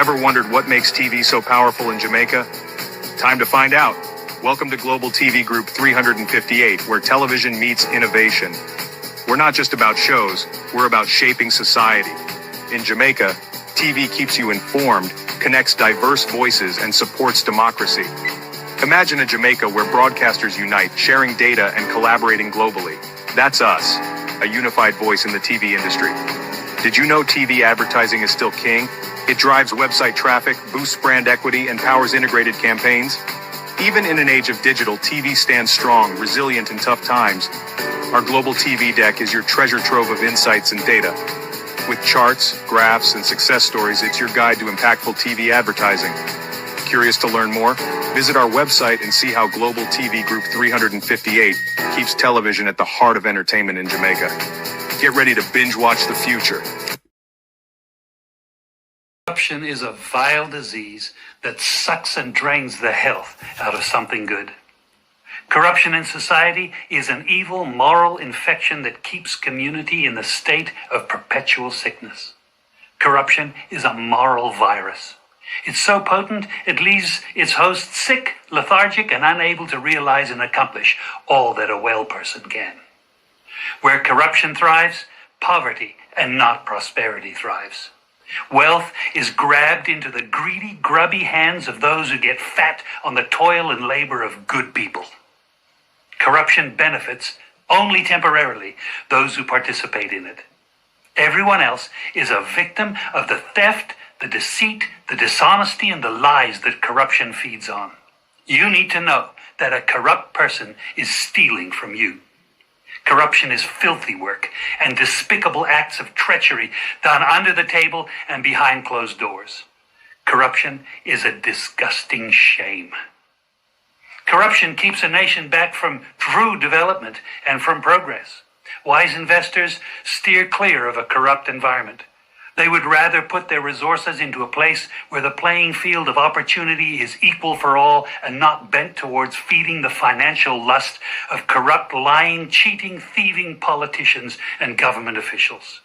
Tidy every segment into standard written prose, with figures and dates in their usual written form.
Ever wondered what makes TV so powerful in Jamaica? Time to find out. Welcome to Global TV Group 358, where television meets innovation. We're not just about shows, we're about shaping society. In Jamaica, TV keeps you informed, connects diverse voices, and supports democracy. Imagine a Jamaica where broadcasters unite, sharing data and collaborating globally. That's us, a unified voice in the TV industry. Did you know TV advertising is still king? It drives website traffic, boosts brand equity, and powers integrated campaigns. Even in an age of digital, TV stands strong, resilient in tough times. Our global TV deck is your treasure trove of insights and data. With charts, graphs, and success stories, it's your guide to impactful TV advertising. Curious to learn more? Visit our website and see how Global TV Group 358 keeps television at the heart of entertainment in Jamaica. Get ready to binge watch the future. Corruption is a vile disease that sucks and drains the health out of something good. Corruption in society is an evil moral infection that keeps community in a state of perpetual sickness. Corruption is a moral virus. It's so potent, it leaves its host sick, lethargic, and unable to realize and accomplish all that a well person can. Where corruption thrives, poverty and not prosperity thrives. Wealth is grabbed into the greedy, grubby hands of those who get fat on the toil and labor of good people. Corruption benefits, only temporarily, those who participate in it. Everyone else is a victim of the theft, the deceit, the dishonesty, and the lies that corruption feeds on. You need to know that a corrupt person is stealing from you. Corruption is filthy work and despicable acts of treachery done under the table and behind closed doors. Corruption is a disgusting shame. Corruption keeps a nation back from true development and from progress. Wise investors steer clear of a corrupt environment. They would rather put their resources into a place where the playing field of opportunity is equal for all and not bent towards feeding the financial lust of corrupt, lying, cheating, thieving politicians and government officials.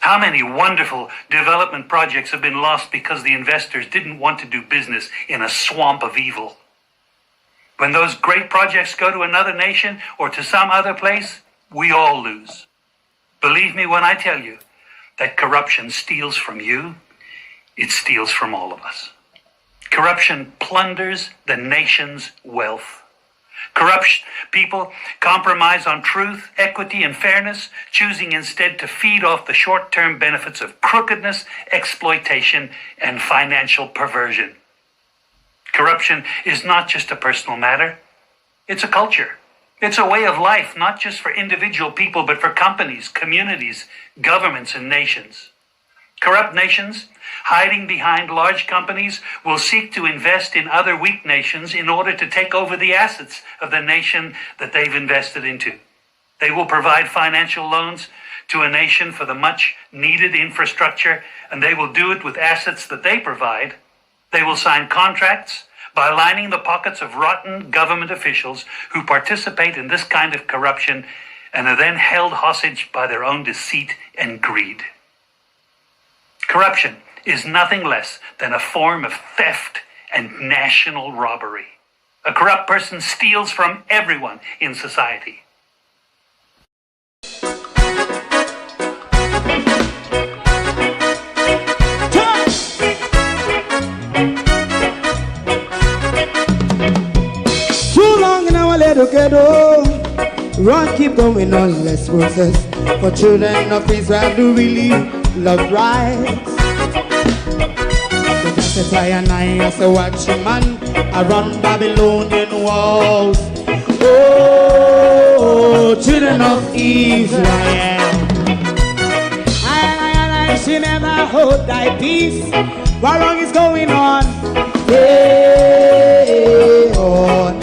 How many wonderful development projects have been lost because the investors didn't want to do business in a swamp of evil? When those great projects go to another nation or to some other place, we all lose. Believe me when I tell you that corruption steals from you, it steals from all of us. Corruption plunders the nation's wealth. Corrupt people compromise on truth, equity, and fairness, choosing instead to feed off the short-term benefits of crookedness, exploitation, and financial perversion. Corruption is not just a personal matter, it's a culture. It's a way of life, not just for individual people, but for companies, communities, governments, and nations. Corrupt nations, hiding behind large companies, will seek to invest in other weak nations in order to take over the assets of the nation that they've invested into. They will provide financial loans to a nation for the much-needed infrastructure, and they will do it with assets that they provide. They will sign contracts by lining the pockets of rotten government officials who participate in this kind of corruption and are then held hostage by their own deceit and greed. Corruption is nothing less than a form of theft and national robbery. A corrupt person steals from everyone in society. Ghetto, run, keep going on, let's process. For children of Israel do really love rights. So just I and I as a watching man around Babylonian walls. Oh, children of Israel, I shall never hold thy peace. What wrong is going on? Hey, oh,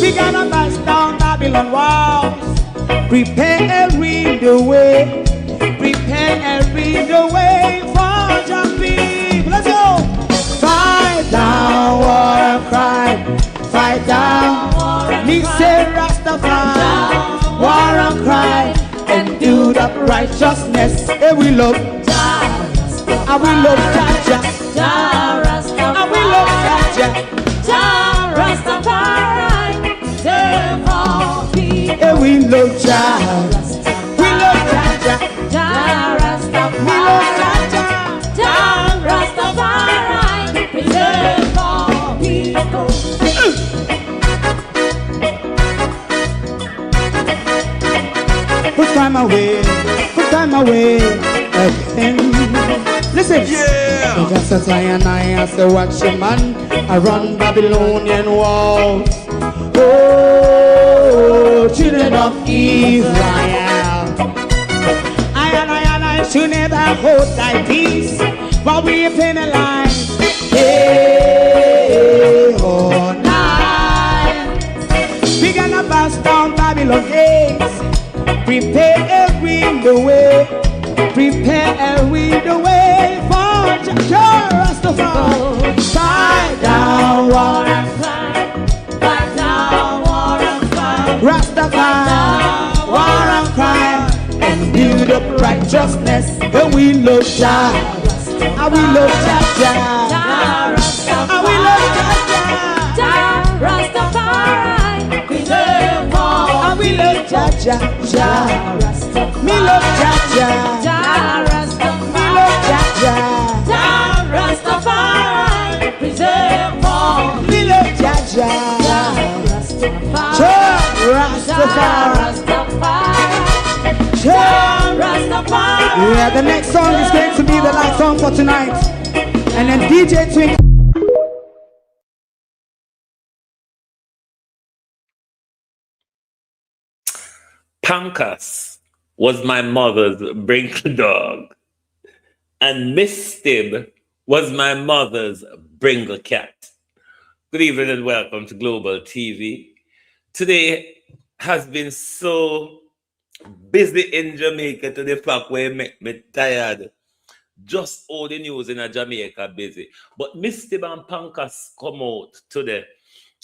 we gonna bust down Babylon walls. Prepare and read the way. Prepare and read the way for your people. Let's go. Fight down, war and crime. Fight down. Me say Rastafari. War and crime. And do that righteousness. Hey, we love. I will love Jaja, Jah Rastafari. I will love Jaja, Jah Rastafari. Therefore people, yeah, we love Jah, we love Jaja, Jah Rastafari. We love Jaja, Jah Rastafari. Therefore people. Put time away again. Listen, yeah. Just as I and I say, watch your man, I run Babylonian walls. Oh, children of Israel, I should never hold thy peace, but we are penalized. Day or night, we gonna bust down Babylon gates. Prepare the way, prepare the way for Jah Rastafari. Fight down war and crime, fight down war and crime. Rastafari, war and crime, and build up righteousness. And we love Jah, and we love Jah, Jah Rastafari. And we love Jah, Jah Rastafari. We love all, and we love Jah, Jah Rastafari. Me love Jah, Jah Rastafari. Me love Jah, Jah Rastafari. Preserve all. Me love Jah Rastafari. Jah Rastafari. Jah Rastafari. Yeah, the next song is going to be the last song for tonight. And then DJ Twink. Pankas was my mother's Brinkle dog, and Miss Stib was my mother's Bringle cat. Good evening and welcome to Global TV. Today has been so busy in Jamaica to the fact where it make me tired. Just all the news in Jamaica busy. But Miss Stib and Pankas come out today.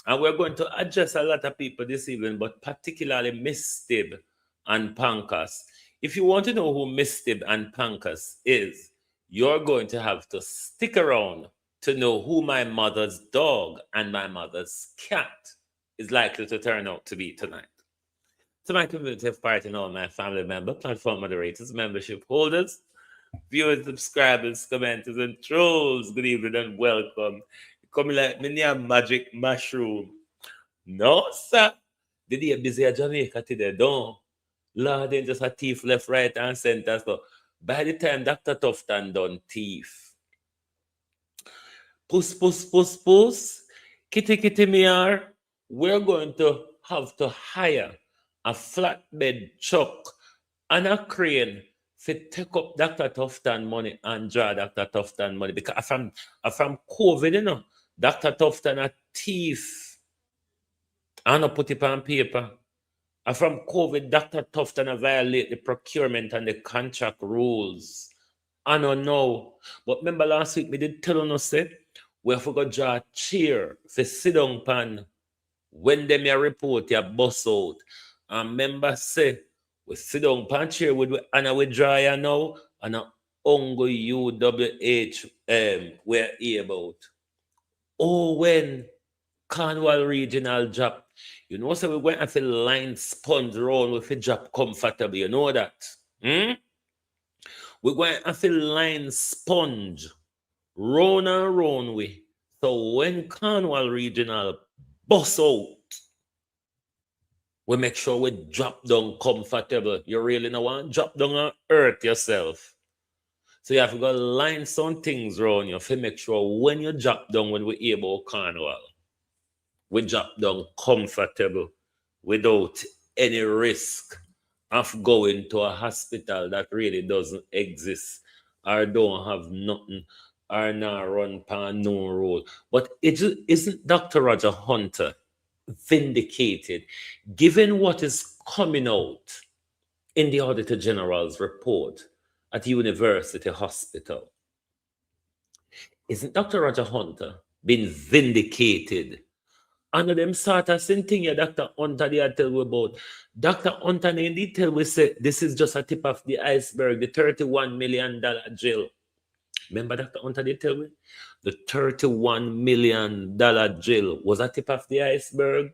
And we're going to address a lot of people this evening, but particularly Miss Stib and Pankas. If you want to know who Miss Stib and Pankas is, you're going to have to stick around to know who my mother's dog and my mother's cat is likely to turn out to be tonight. To my community of part and all my family members, platform moderators, membership holders, viewers, subscribers, commenters, and trolls, good evening and welcome. Coming like me near magic mushroom. No, sir. Did you busy at Jamaica today? Don't. Lord, they just a thief left, right, and center. So by the time Dr. Tufton done thief. Puss. Kitty meow. We're going to have to hire a flatbed truck and a crane to take up Dr. Tufton money and draw Dr. Tufton money. Because from COVID, you know, Dr. Tufton a thief. I don't put it on paper. And from COVID, Dr. Tufton violate the procurement and the contract rules. I don't know. But remember last week, we did tell you, say, we forgot to draw a chair for sit down pan. When them your report, you bust out. And remember, say, we sit down pan chair with and we draw you now, and a ongo UWH we're about. Oh, when Cornwall Regional job, you know, so we went and feel line sponge round with a job comfortable. You know that? We went and feel line sponge round and round way. So when Cornwall Regional bust out, we make sure we drop down comfortable. You really don't want to drop down and hurt yourself. So you have to go line some things around you to make sure when you drop down when we hear about Cornwall, we drop down comfortable without any risk of going to a hospital that really doesn't exist or don't have nothing or not run pan no road. But isn't Dr. Roger Hunter vindicated given what is coming out in the Auditor General's report at University Hospital? Isn't Dr. Roger Hunter been vindicated? And them sort of same thing Dr. Hunter they tell you about. Dr. Hunter in detail we say this is just a tip of the iceberg, the $31 million jail. Remember Dr. Hunter did tell me? The $31 million drill was a tip of the iceberg.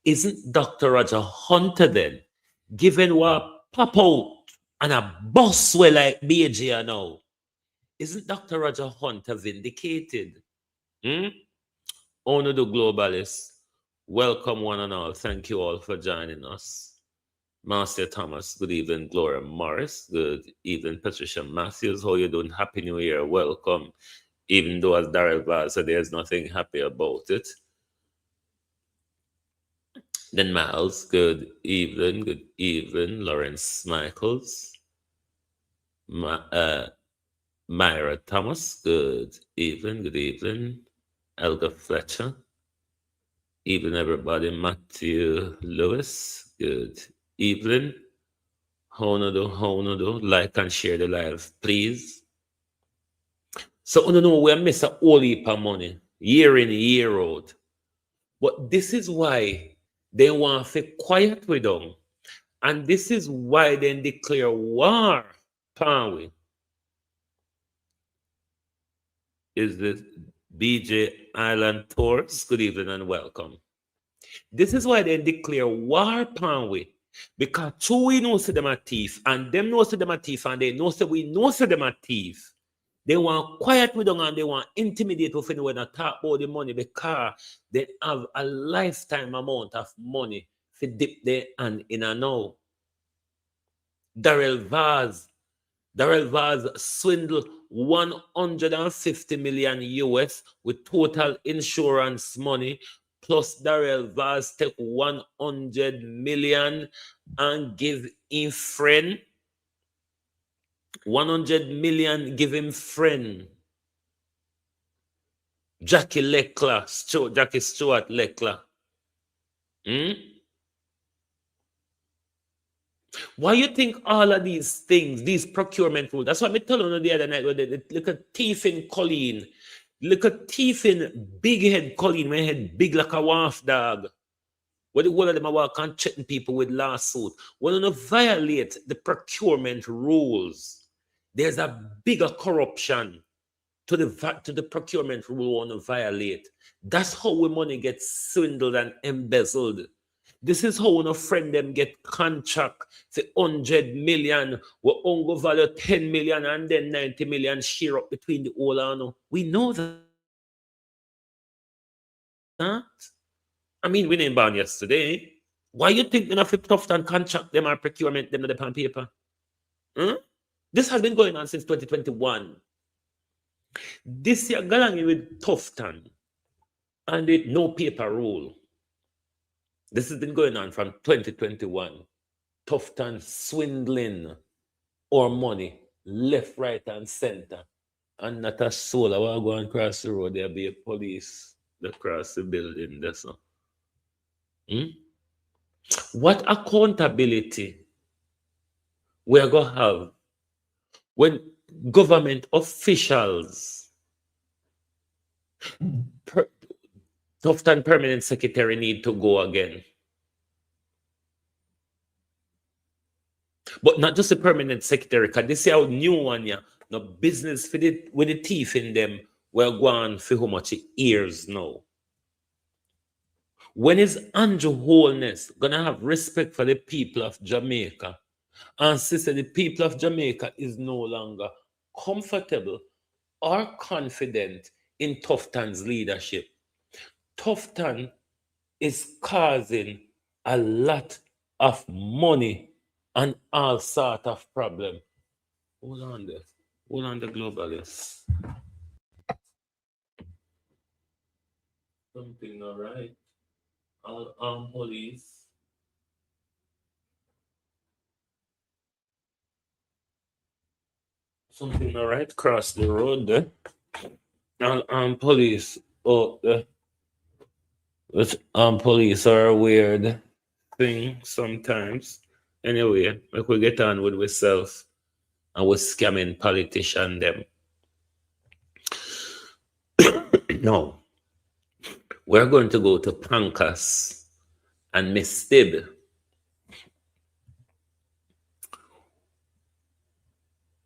Isn't Dr. Roger Hunter then given what pop out and a boss way like BJ now? Isn't Dr. Roger Hunter vindicated? Hmm? Honor the globalists. Welcome one and all. Thank you all for joining us. Marcia Thomas, good evening. Gloria Morris, good evening. Patricia Matthews, how you doing? Happy New Year. Welcome. Even though, as Darrell Vaz said, there's nothing happy about it. Then Miles, good evening. Good evening. Lawrence Michaels. Myra Thomas, good evening. Good evening. Elga Fletcher. Evening, everybody. Matthew Lewis, good evening. How like and share the live, please. So, we miss a whole heap of money, year in, year out. But this is why they want to be quiet with them. And this is why they declare war upon we. Is this BJ Island Tours? Good evening and welcome. This is why they declare war upon we. Because two we know say them a thief, and them know say them a thief, and they know say we know say them a thief. They want quiet with them and they want intimidate us when they talk about the money because they have a lifetime amount of money to dip their hand in a now. Darrell Vaz swindled 150 million US with total insurance money. Plus Darrell Vaz take 100 million and give him friend. 100 million give him friend. Jackie Stewart Leclerc. Why you think all of these things, these procurement rules, that's what I told you the other night, look at thief in Colleen. Look at thief in big head Colleen, when head big like a wolf dog. Where the whole of them are walking checking people with lawsuit. When you violate the procurement rules, there's a bigger corruption to the procurement rule we want to violate. That's how we money gets swindled and embezzled. This is how a friend them get contract for 100 million, we only value 10 million and then 90 million share up between the whole and we know that. I mean, we didn't born yesterday. Why you think enough of tough and contract them or procurement them to the pen paper? This has been going on since 2021. This year, Galangi with Tufton and with no paper rule. This has been going on from 2021. Tufton swindling our money left, right, and center. And not a soul. I want to go and cross the road. There'll be a police that cross the building. That's all. What accountability we are going to have when government officials, Tufton permanent secretary need to go again? But not just a permanent secretary, because this is our new one, yeah. No business with the thief in them. We're going for how much years now. When is Andrew Holness gonna have respect for the people of Jamaica and say the people of Jamaica is no longer comfortable or confident in Tufton's leadership? Tufton is causing a lot of money and all sort of problem. Hold on there. Hold on the globalists. Something all right. All armed police. Something all right. Cross the road there. All armed police. Oh, police are a weird thing sometimes. Anyway, like we get on with ourselves and we're scamming politician them. No. We're going to go to Pancas and Miss Stib.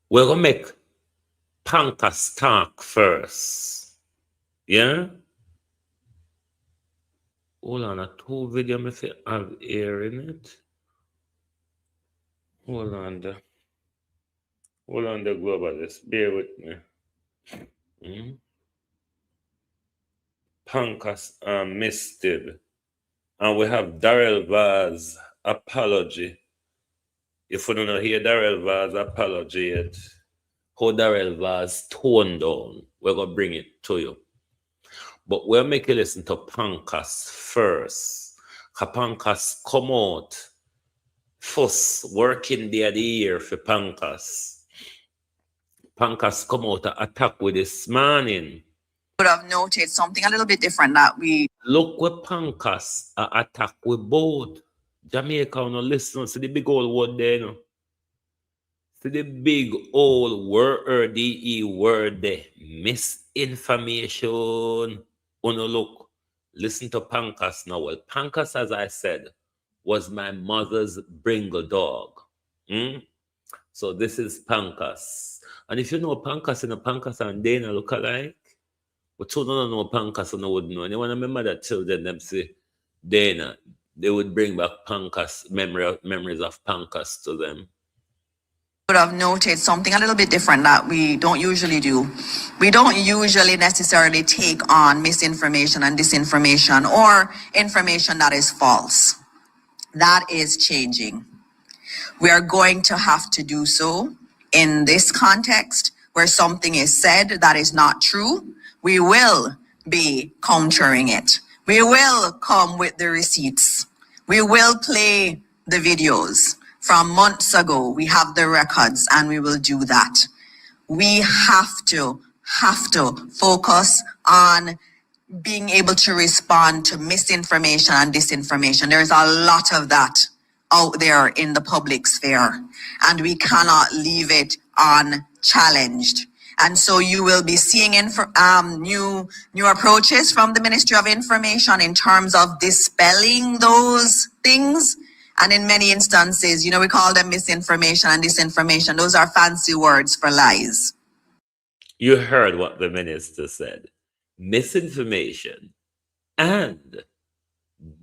We're going to make Pancas talk first. Yeah? Hold on, a two video if you have here in it. Hold on the globalist. Bear with me. Pancas misted. And we have Darrell Vaz apology. If we don't hear Darrell Vaz apology yet, how Darrell Vaz toned down, we're gonna bring it to you. But we'll make you listen to Pancas first. Pancas come out first working day of the year for Pancas. Pancas come out to attack with this morning. Would have noted something a little bit different that we Look what Pancas attack with both. Jamaica, no listen, see the big old word there, no? See the big old word, the word there. Misinformation. No look, listen to Pancas now. Well, Pancas, as I said, was my mother's Bringle dog. So this is Pancas. And if you know Pancas, Pancas and Dana look alike. But children don't know Pancas, and wouldn't know. And when I remember that children, them say Dana, they would bring back Pancas, memories of Pancas to them. would have noted something a little bit different that we don't usually do. We don't usually necessarily take on misinformation and disinformation or information that is false. That is changing. We are going to have to do so in this context where something is said that is not true. We will be countering it. We will come with the receipts. We will play the videos from months ago. We have the records and we will do that. We have to focus on being able to respond to misinformation and disinformation. There's a lot of that out there in the public sphere, and we cannot leave it unchallenged. And so you will be seeing new approaches from the Ministry of Information in terms of dispelling those things. And in many instances, we call them misinformation and disinformation. Those are fancy words for lies. You heard what the minister said. Misinformation and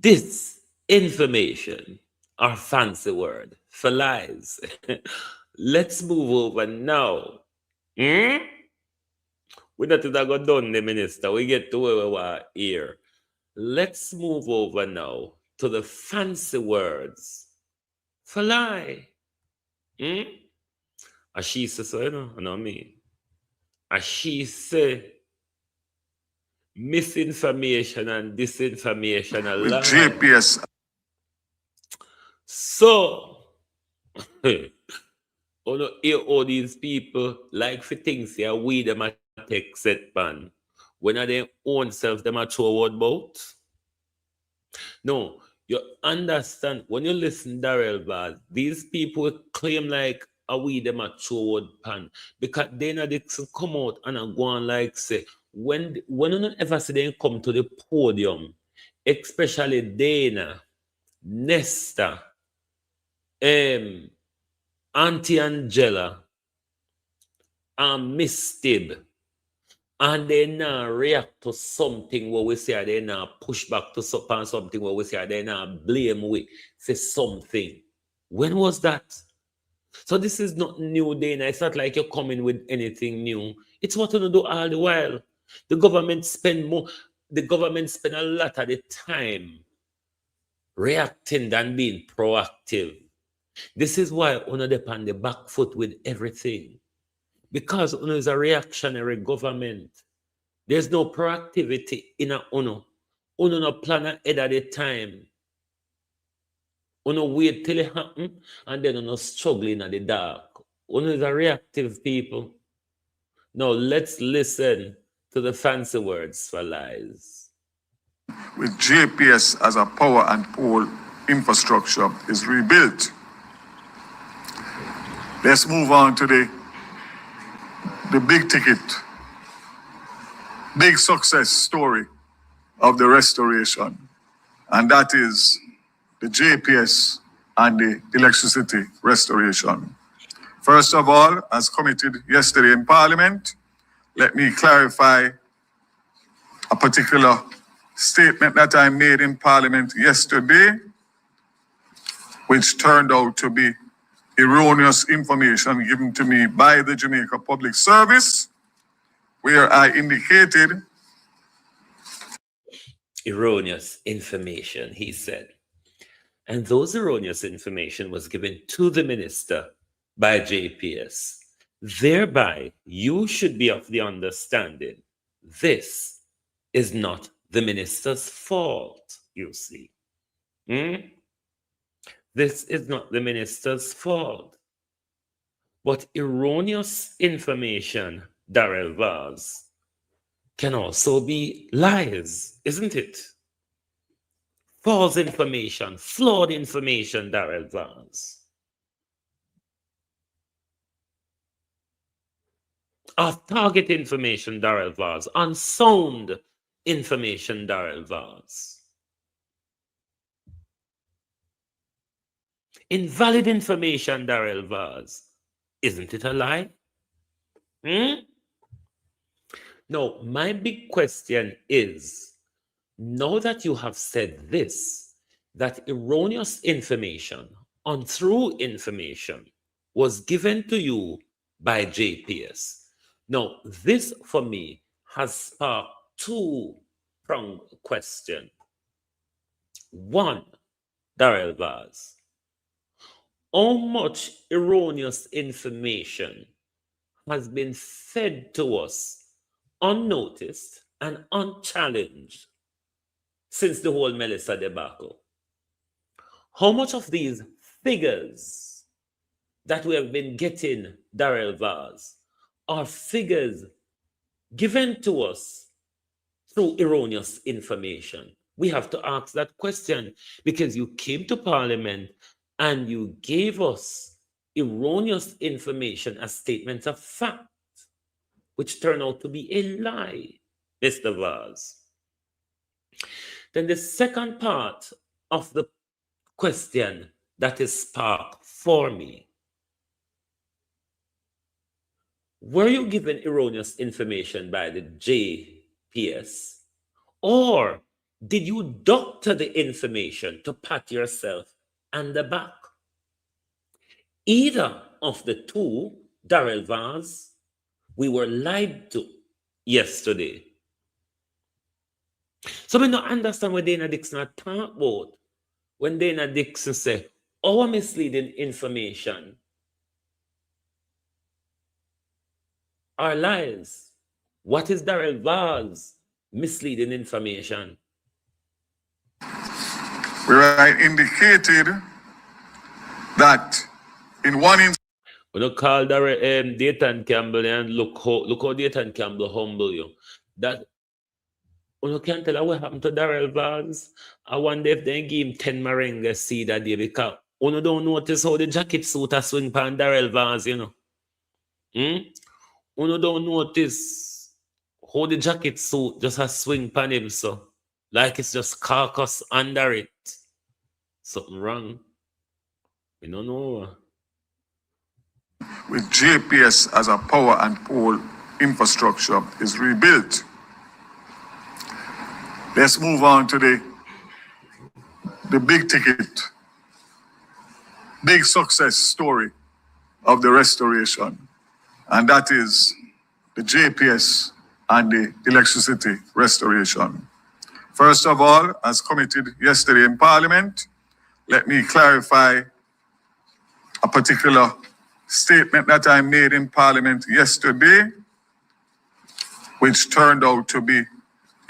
disinformation are fancy word for lies. Let's move over now. We're not going to go down the minister. We get to where we are here. Let's move over now to the fancy words for lie. As she says, so, I know me. As she say, misinformation and disinformation are with lie. GPS. So, all these people like for things here, we them a take set ban. When are their own self them a throw word about? No, you understand when you listen Darrell Vaz, these people claim like a we them a throw word pan because they not come out and go on like say when you ever see them come to the podium, especially Dana, Nesta, Auntie Angela, and Miss Tib, and they now react to something where we say they now push back to something where we say they now blame we say something. When was that? So this is not new, Dana. It's not like you're coming with anything new. It's what you do all the while. The government spend a lot of the time reacting than being proactive. This is why Uno depend on the back foot with everything. Because Uno is a reactionary government. There's no proactivity in a Uno. Uno no plan ahead of the time. Uno wait till it happen and then Uno struggling at the dark. Uno is a reactive people. Now let's listen to the fancy words for lies. With GPS as a power and pole infrastructure is rebuilt. Let's move on to the big ticket, big success story of the restoration. And that is the JPS and the electricity restoration. First of all, as committed yesterday in Parliament, let me clarify a particular statement that I made in Parliament yesterday, which turned out to be erroneous information given to me by the Jamaica Public Service, where I indicated erroneous information, he said. And those erroneous information was given to the minister by JPS. Thereby, you should be of the understanding this is not the minister's fault, you see. This is not the minister's fault. But erroneous information, Darrell Vaz, can also be lies, isn't it? False information, flawed information, Darrell Vaz. Off-target information, Darrell Vaz. Unsound information, Darrell Vaz. Invalid information, Darrell Vaz. Isn't it a lie? Now, my big question is, now that you have said this, that erroneous information, untrue information, was given to you by JPS. Now, this for me has sparked two-pronged question. One, Darrell Vaz, how much erroneous information has been fed to us unnoticed and unchallenged since the whole Melissa debacle? How much of these figures that we have been getting, Darrell Vaz, are figures given to us through erroneous information? We have to ask that question because you came to Parliament and you gave us erroneous information as statements of fact, which turned out to be a lie, Mr. Vaz. Then the second part of the question that is sparked for me, were you given erroneous information by the JPS, or did you doctor the information to pat yourself on the back? Either of the two, Darrell Vaz, we were lied to yesterday. So I don't understand what Dana Dixon talk about when Dana Dixon say our misleading information are lies. What is Darrell Vaz misleading information? where I indicated that in one instance, We don't call Dayton Campbell and look how Dayton Campbell humble you. That you can't tell what happened to Darrell Vaz. I wonder if they give him 10 meringue seed that day because you don't notice how the jacket suit a swing pan Darrell Vaz, you know. You don't notice how the jacket suit just a swing pan him so. Like it's just carcass under it. Something wrong. We don't know. with JPS as a power and pole infrastructure is rebuilt. Let's move on to the big ticket, big success story of the restoration, and that is the JPS and the electricity restoration. First of all, as committed yesterday in Parliament, let me clarify a particular statement that I made in Parliament yesterday, which turned out to be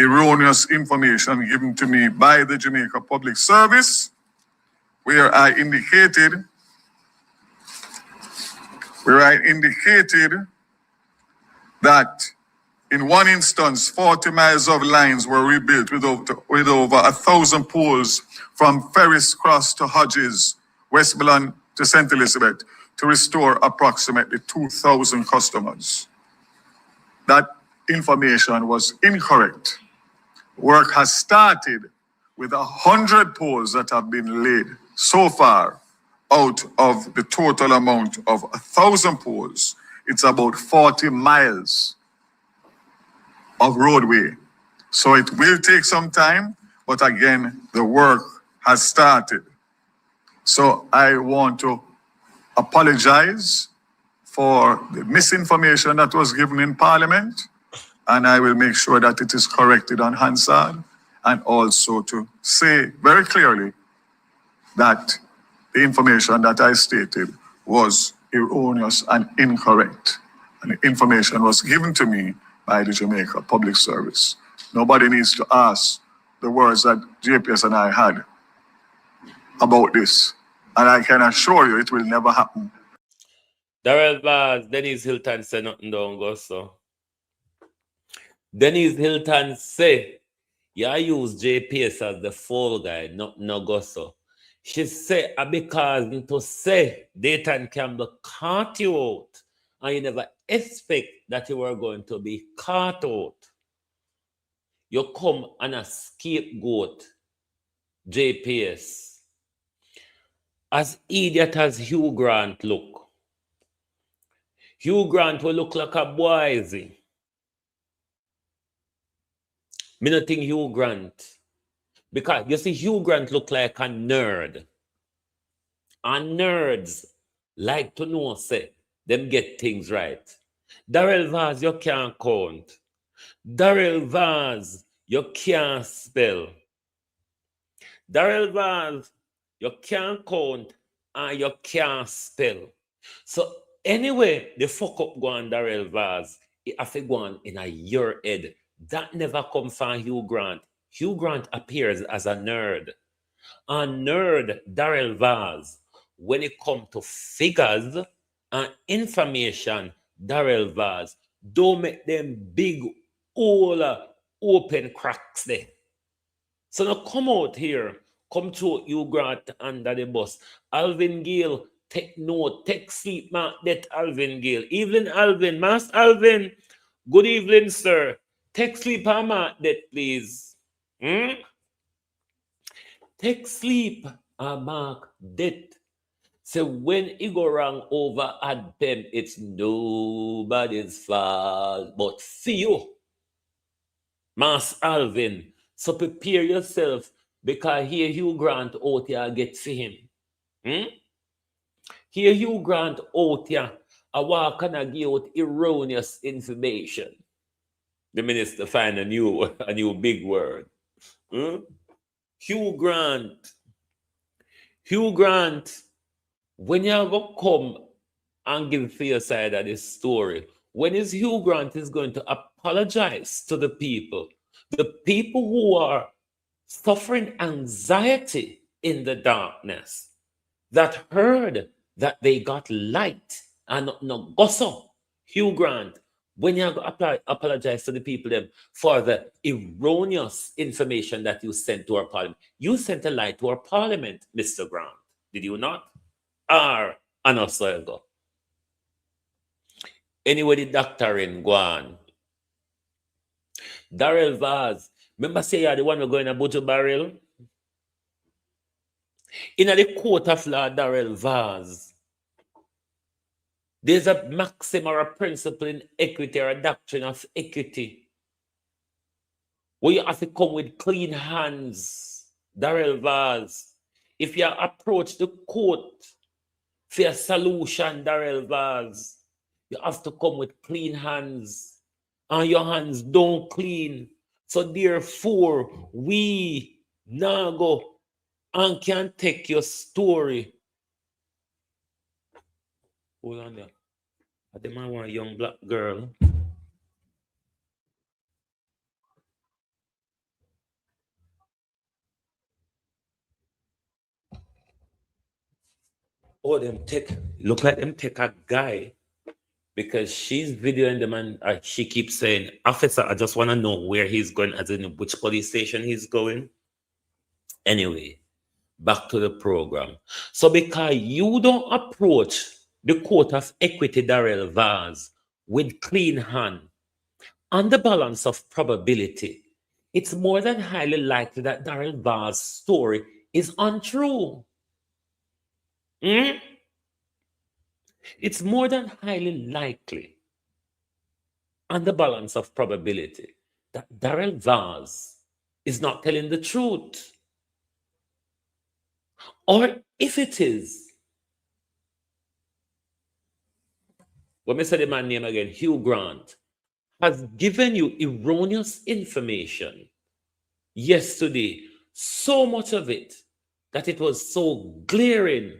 erroneous information given to me by the Jamaica Public Service, where I indicated that in one instance, 40 miles of lines were rebuilt with over 1,000 poles from Ferris Cross to Hodges, Westmoreland to St. Elizabeth, to restore approximately 2,000 customers. That information was incorrect. Work has started with 100 poles that have been laid so far out of the total amount of 1,000 poles, it's about 40 miles of roadway. So it will take some time, but again, the work has started. So I want to apologize for the misinformation that was given in Parliament, and I will make sure that it is corrected on Hansard, and also to say very clearly that the information that I stated was erroneous and incorrect. And the information was given to me by the Jamaica Public Service. Nobody needs to ask the words that JPS and I had about this. And I can assure you it will never happen. Darrell Vaz, Denise Hilton say nothing don't go so. Denise Hilton say, yeah, I use JPS as the fall guy, not no go so. She say, because to say Dayton Campbell caught you out, and you never expect that you were going to be caught out. You come on a scapegoat, JPS. As idiot as Hugh Grant look. Hugh Grant will look like a boy. Me not think Hugh Grant. Because you see, Hugh Grant look like a nerd. And nerds like to know, say, them get things right. Darrell Vaz, you can't count. Darrell Vaz, you can't spell. Darrell Vaz, you can't count and you can't spell. So anyway, the fuck up go on Darrell Vaz, it have to go on in a year head. That never come from Hugh Grant. Hugh Grant appears as a nerd. A nerd, Darrell Vaz, when it comes to figures and information, Darrell Vaz, don't make them big, all open cracks there. So now come out here, come to Hugh Grant under the bus. Alvin Gale, take note, take sleep, man, that Alvin Gale. Evening, Alvin, Master Alvin. Good evening, sir. Take sleep, Mark that, please. Take sleep, Mark that. So when it go wrong over at them, it's nobody's fault but for you, Master Alvin. So prepare yourself, because here Hugh Grant out here get for him. Here Hugh Grant out here, I walk and I give out erroneous information. The minister find a new big word. Hugh Grant, when you go come and give for your side of this story, when is Hugh Grant is going to apologize to the people who are suffering anxiety in the darkness, that heard that they got light and no gossip? Hugh Grant, when you apologize to the people them for the erroneous information that you sent to our parliament, you sent a lie to our parliament, Mr. Grant, did you not? Or another go. Anyway, the doctoring go on. Darrell Vaz, remember say you're the one who going to Buju Barrel? In the court of law, Darrell Vaz, there's a maxim or a principle in equity, or a doctrine of equity, where you have to come with clean hands, Darrell Vaz. If you approach the court for a solution, Darrell Vaz, you have to come with clean hands, and your hands don't clean. So therefore, we now go and can take your story. Hold on there. I think I want a young black girl. Oh, look like them take a guy, because she's videoing them, and she keeps saying, officer, I just want to know where he's going, as in which police station he's going. Anyway, back to the program. So because you don't approach the court of equity, Darrell Vaz, with clean hand, on the balance of probability, it's more than highly likely that Darrell Vaz's story is untrue. Hmm? It's more than highly likely, on the balance of probability, that Darrell Vaz is not telling the truth. Or if it is, let me say the man name again, Hugh Grant, has given you erroneous information yesterday, so much of it that it was so glaring.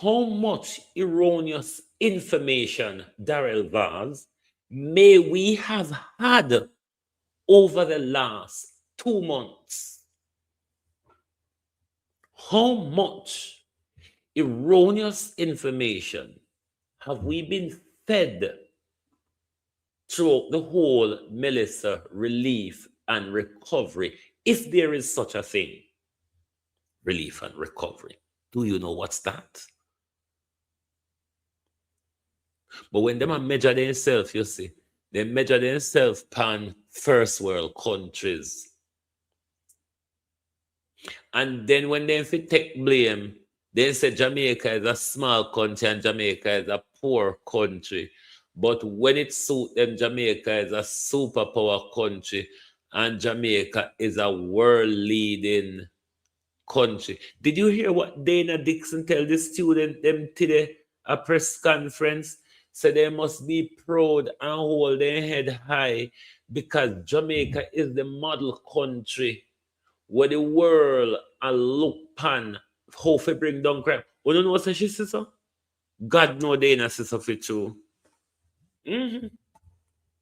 How much erroneous information, Darrell Vaz, may we have had over the last 2 months? How much erroneous information have we been fed throughout the whole Melissa relief and recovery, if there is such a thing? Relief and recovery. Do you know what's that? But when them a measure themselves, you see, they measure themselves pan first world countries. And then when they fit take blame, they say Jamaica is a small country and Jamaica is a poor country. But when it suits them, Jamaica is a superpower country and Jamaica is a world leading country. Did you hear what Dana Dixon tell the student them today a press conference? So they must be proud and hold their head high because Jamaica is the model country where the world a look pan how to bring down crime. You don't know what she says, so? God know Dana sister for true. Mm-hmm.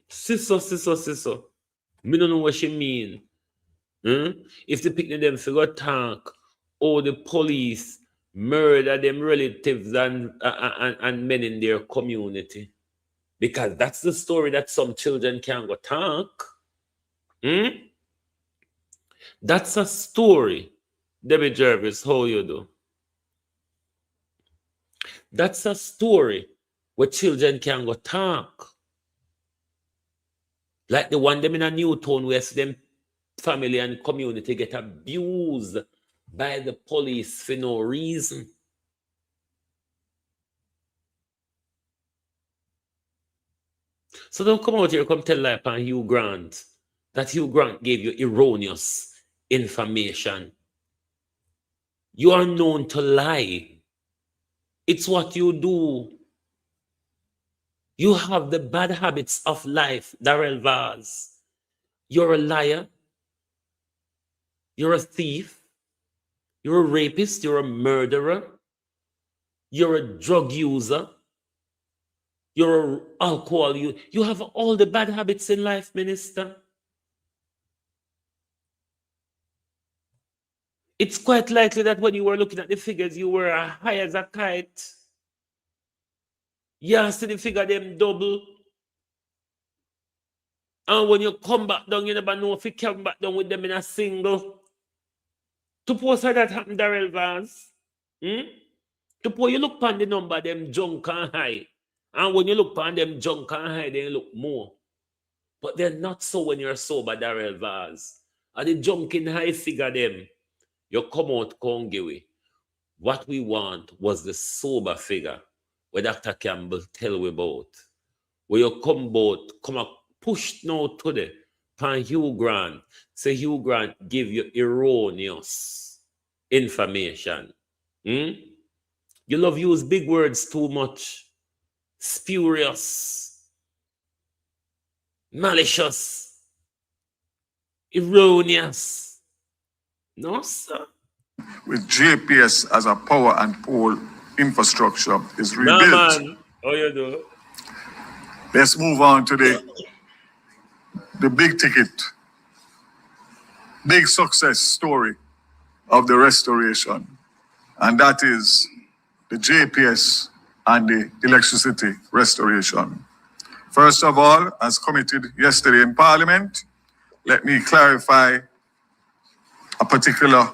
Sister. Me don't know what she mean. If the picnic them figure talk, or the police murder them relatives and men in their community. Because that's the story that some children can go talk. That's a story. Debbie Jervis, how you do? That's a story where children can go talk. Like the one them in a Newtown where them family and community get abused by the police for no reason. So don't come out here, come tell lie upon Hugh Grant that Hugh Grant gave you erroneous information. You are known to lie. It's what you do. You have the bad habits of life, Darrell Vaz. You're a liar. You're a thief. You're a rapist. You're a murderer. You're a drug user. You're an alcohol. You have all the bad habits in life, Minister. It's quite likely that when you were looking at the figures, you were high as a kite. You see the figure them double. And when you come back down, you never know if you come back down with them in a single. To post how that happened, Darrell Vance. To post you look on the number, them junk and high. And when you look on them junk and high, they look more. But they're not so when you're sober, Darrell Vaz. And the junk in high figure them, you come out Congiwi. What we want was the sober figure where Dr. Campbell tell we about. Where you come up, push now to the pan Hugh Grant. Say Hugh Grant give you erroneous information. You love use big words too much. Spurious. Malicious. Erroneous. No, sir. With GPS as a power and pole infrastructure is rebuilt. No, man. How you do? Let's move on to the big ticket, big success story of the restoration. And that is the JPS and the electricity restoration. First of all, as committed yesterday in Parliament, let me clarify a particular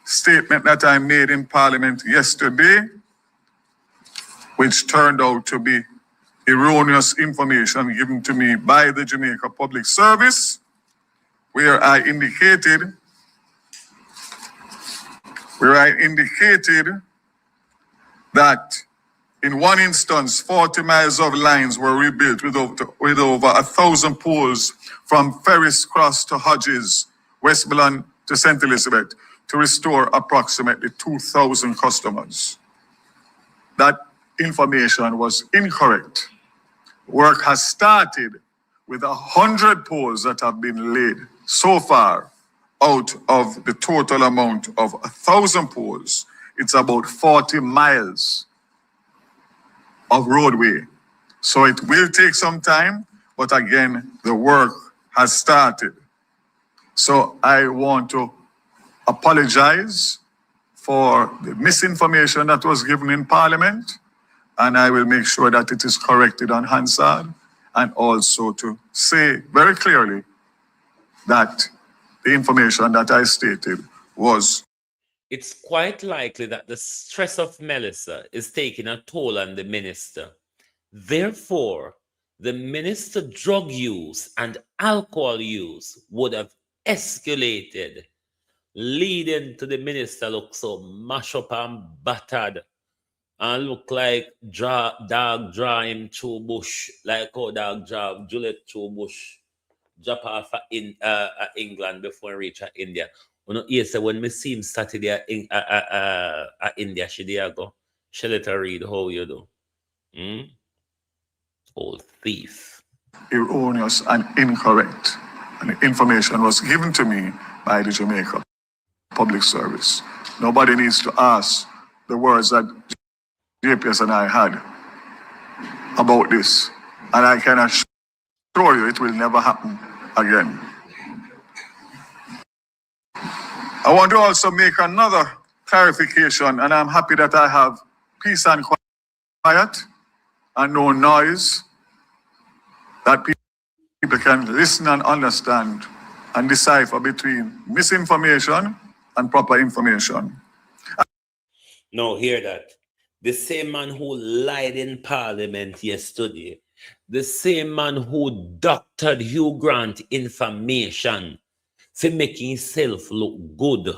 statement that I made in Parliament yesterday, which turned out to be erroneous information given to me by the Jamaica Public Service, where I indicated where I indicated that in one instance, 40 miles of lines were rebuilt with over 1,000 poles from Ferris Cross to Hodges, Westmoreland to St. Elizabeth, to restore approximately 2,000 customers. That information was incorrect. Work has started with 100 poles that have been laid so far out of the total amount of 1,000 poles. It's about 40 miles of roadway. So it will take some time, but again, the work has started. So I want to apologize for the misinformation that was given in Parliament, and I will make sure that it is corrected on Hansard, and also to say very clearly that the information that I stated was. It's quite likely that the stress of Melissa is taking a toll on the minister. Therefore, the minister drug use and alcohol use would have escalated, leading to the minister look so mashed up and battered and look like dog draw him through bush, like how dog draw Juliet through bush, drop off at England before he reach India. You know, yes, when me see him Saturday at India, she there go. She let her read how you do. Old thief. Erroneous and incorrect. And the information was given to me by the Jamaica Public Service. Nobody needs to ask the words that JPS and I had about this. And I can assure you it will never happen again. I want to also make another clarification, and I'm happy that I have peace and quiet and no noise, that people can listen and understand and decipher between misinformation and proper information. No, hear that. The same man who lied in Parliament yesterday, the same man who doctored Hugh Grant information for making himself look good,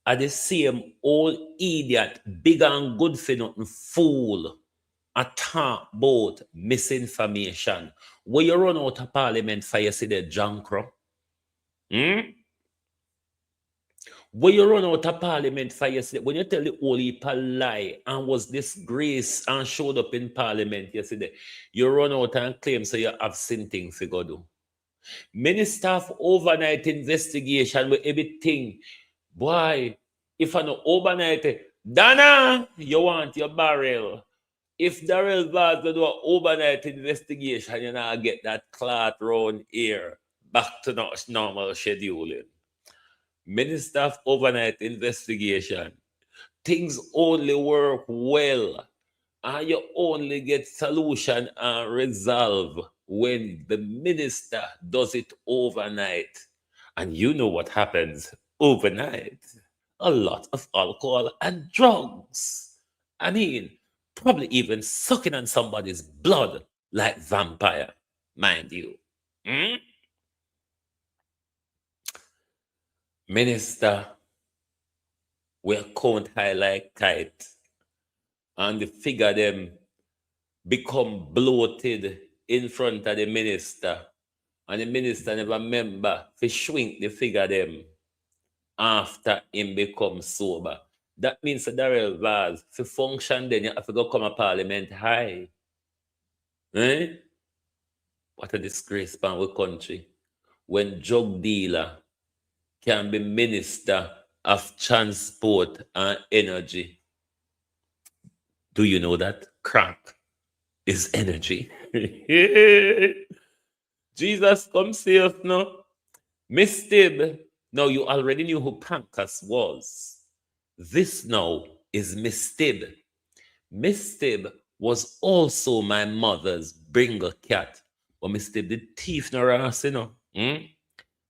are the same old idiot, big and good for nothing fool, a talk about misinformation. When you run out of Parliament for you see the John Crow? When you run out of Parliament for yesterday, when you tell the whole heap a lie and was disgraced and showed up in Parliament yesterday, you run out and claim so you have seen things to go do. Minister of overnight investigation with everything. Boy, if I know overnight, Dana, you want your barrel. If Darrell Vaz do an overnight investigation, you know, get that clot round here back to normal scheduling. Minister of overnight investigation, things only work well and you only get solution and resolve when the minister does it overnight. And you know what happens overnight? A lot of alcohol and drugs. I mean, probably even sucking on somebody's blood like vampire, mind you. Minister will count high like kite, and the figure them become bloated in front of the minister, and the minister never remember to shrink the figure them after him become sober. That means that Darrell Vaz, to function then, you have to go come a parliament high. Eh? What a disgrace for our country. When drug dealer can be minister of transport and energy. Do you know that crack is energy? Jesus, come see us now. Miss Tib, now you already knew who Pancras was. This now is Miss Tib. Miss Tib was also my mother's bringer cat. But Miss Tib did thief no ass, you know.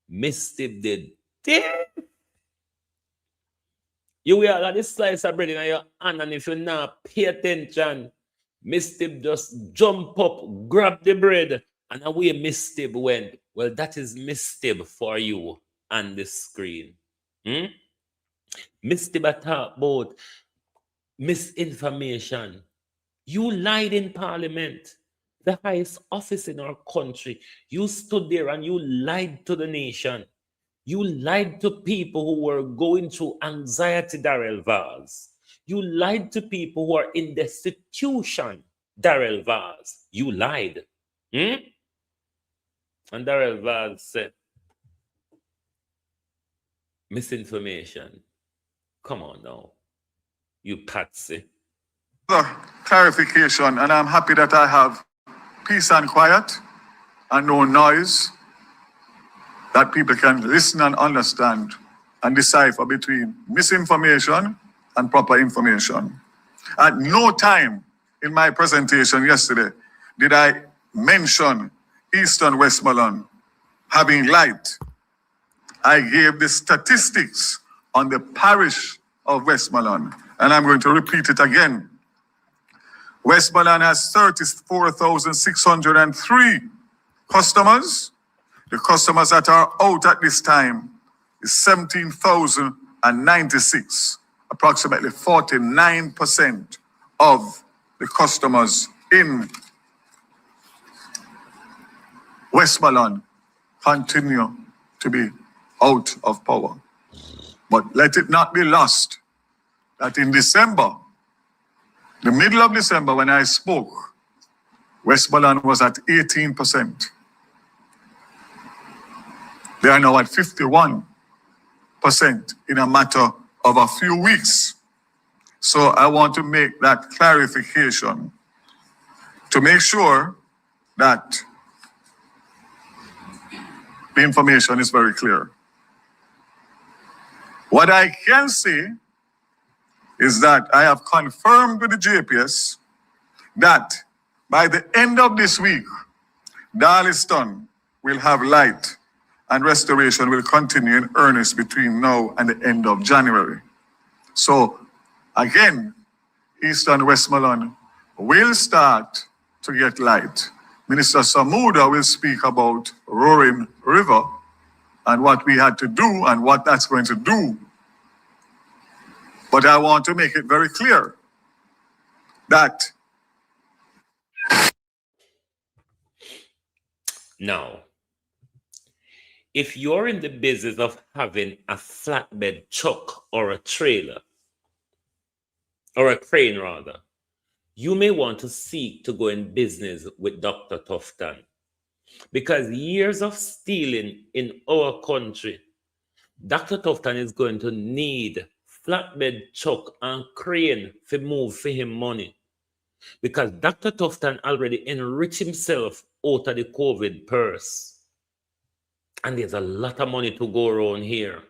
Miss Tib did thief. You will have this slice of bread in your hand, and if you not pay attention, Miss Tib just jump up, grab the bread, and away Miss Tib went. Well, that is Miss Tib for you on the screen. Mr. Bata about misinformation. You lied in Parliament, the highest office in our country. You stood there and you lied to the nation. You lied to people who were going through anxiety, Darrell Vaz. You lied to people who are in destitution, Darrell Vaz. You lied. Hmm? And Darrell Vaz said, misinformation. Come on now, you patsy. Clarification, and I'm happy that I have peace and quiet and no noise, that people can listen and understand and decipher between misinformation and proper information. At no time in my presentation yesterday did I mention Eastern Westmoreland having light. I gave the statistics on the parish of Westmoreland, and I'm going to repeat it again. Westmoreland has 34,603 customers. The customers that are out at this time is 17,096, approximately 49% of the customers in Westmoreland continue to be out of power. But let it not be lost that in December, the middle of December when I spoke, Westmoreland was at 18%. They are now at 51% in a matter of a few weeks. So I want to make that clarification to make sure that the information is very clear. What I can say is that I have confirmed with the JPS that by the end of this week, Darlington will have light and restoration will continue in earnest between now and the end of January. So again, East and Westmoreland will start to get light. Minister Samuda will speak about Roaring River and what we had to do and what that's going to do. But I want to make it very clear that now, if you're in the business of having a flatbed truck or a trailer, or a crane rather, you may want to seek to go in business with Dr. Tufton. Because years of stealing in our country, Dr. Tufton is going to need flatbed truck and crane to move for him money. Because Dr. Tufton already enriched himself out of the COVID purse. And there's a lot of money to go around here.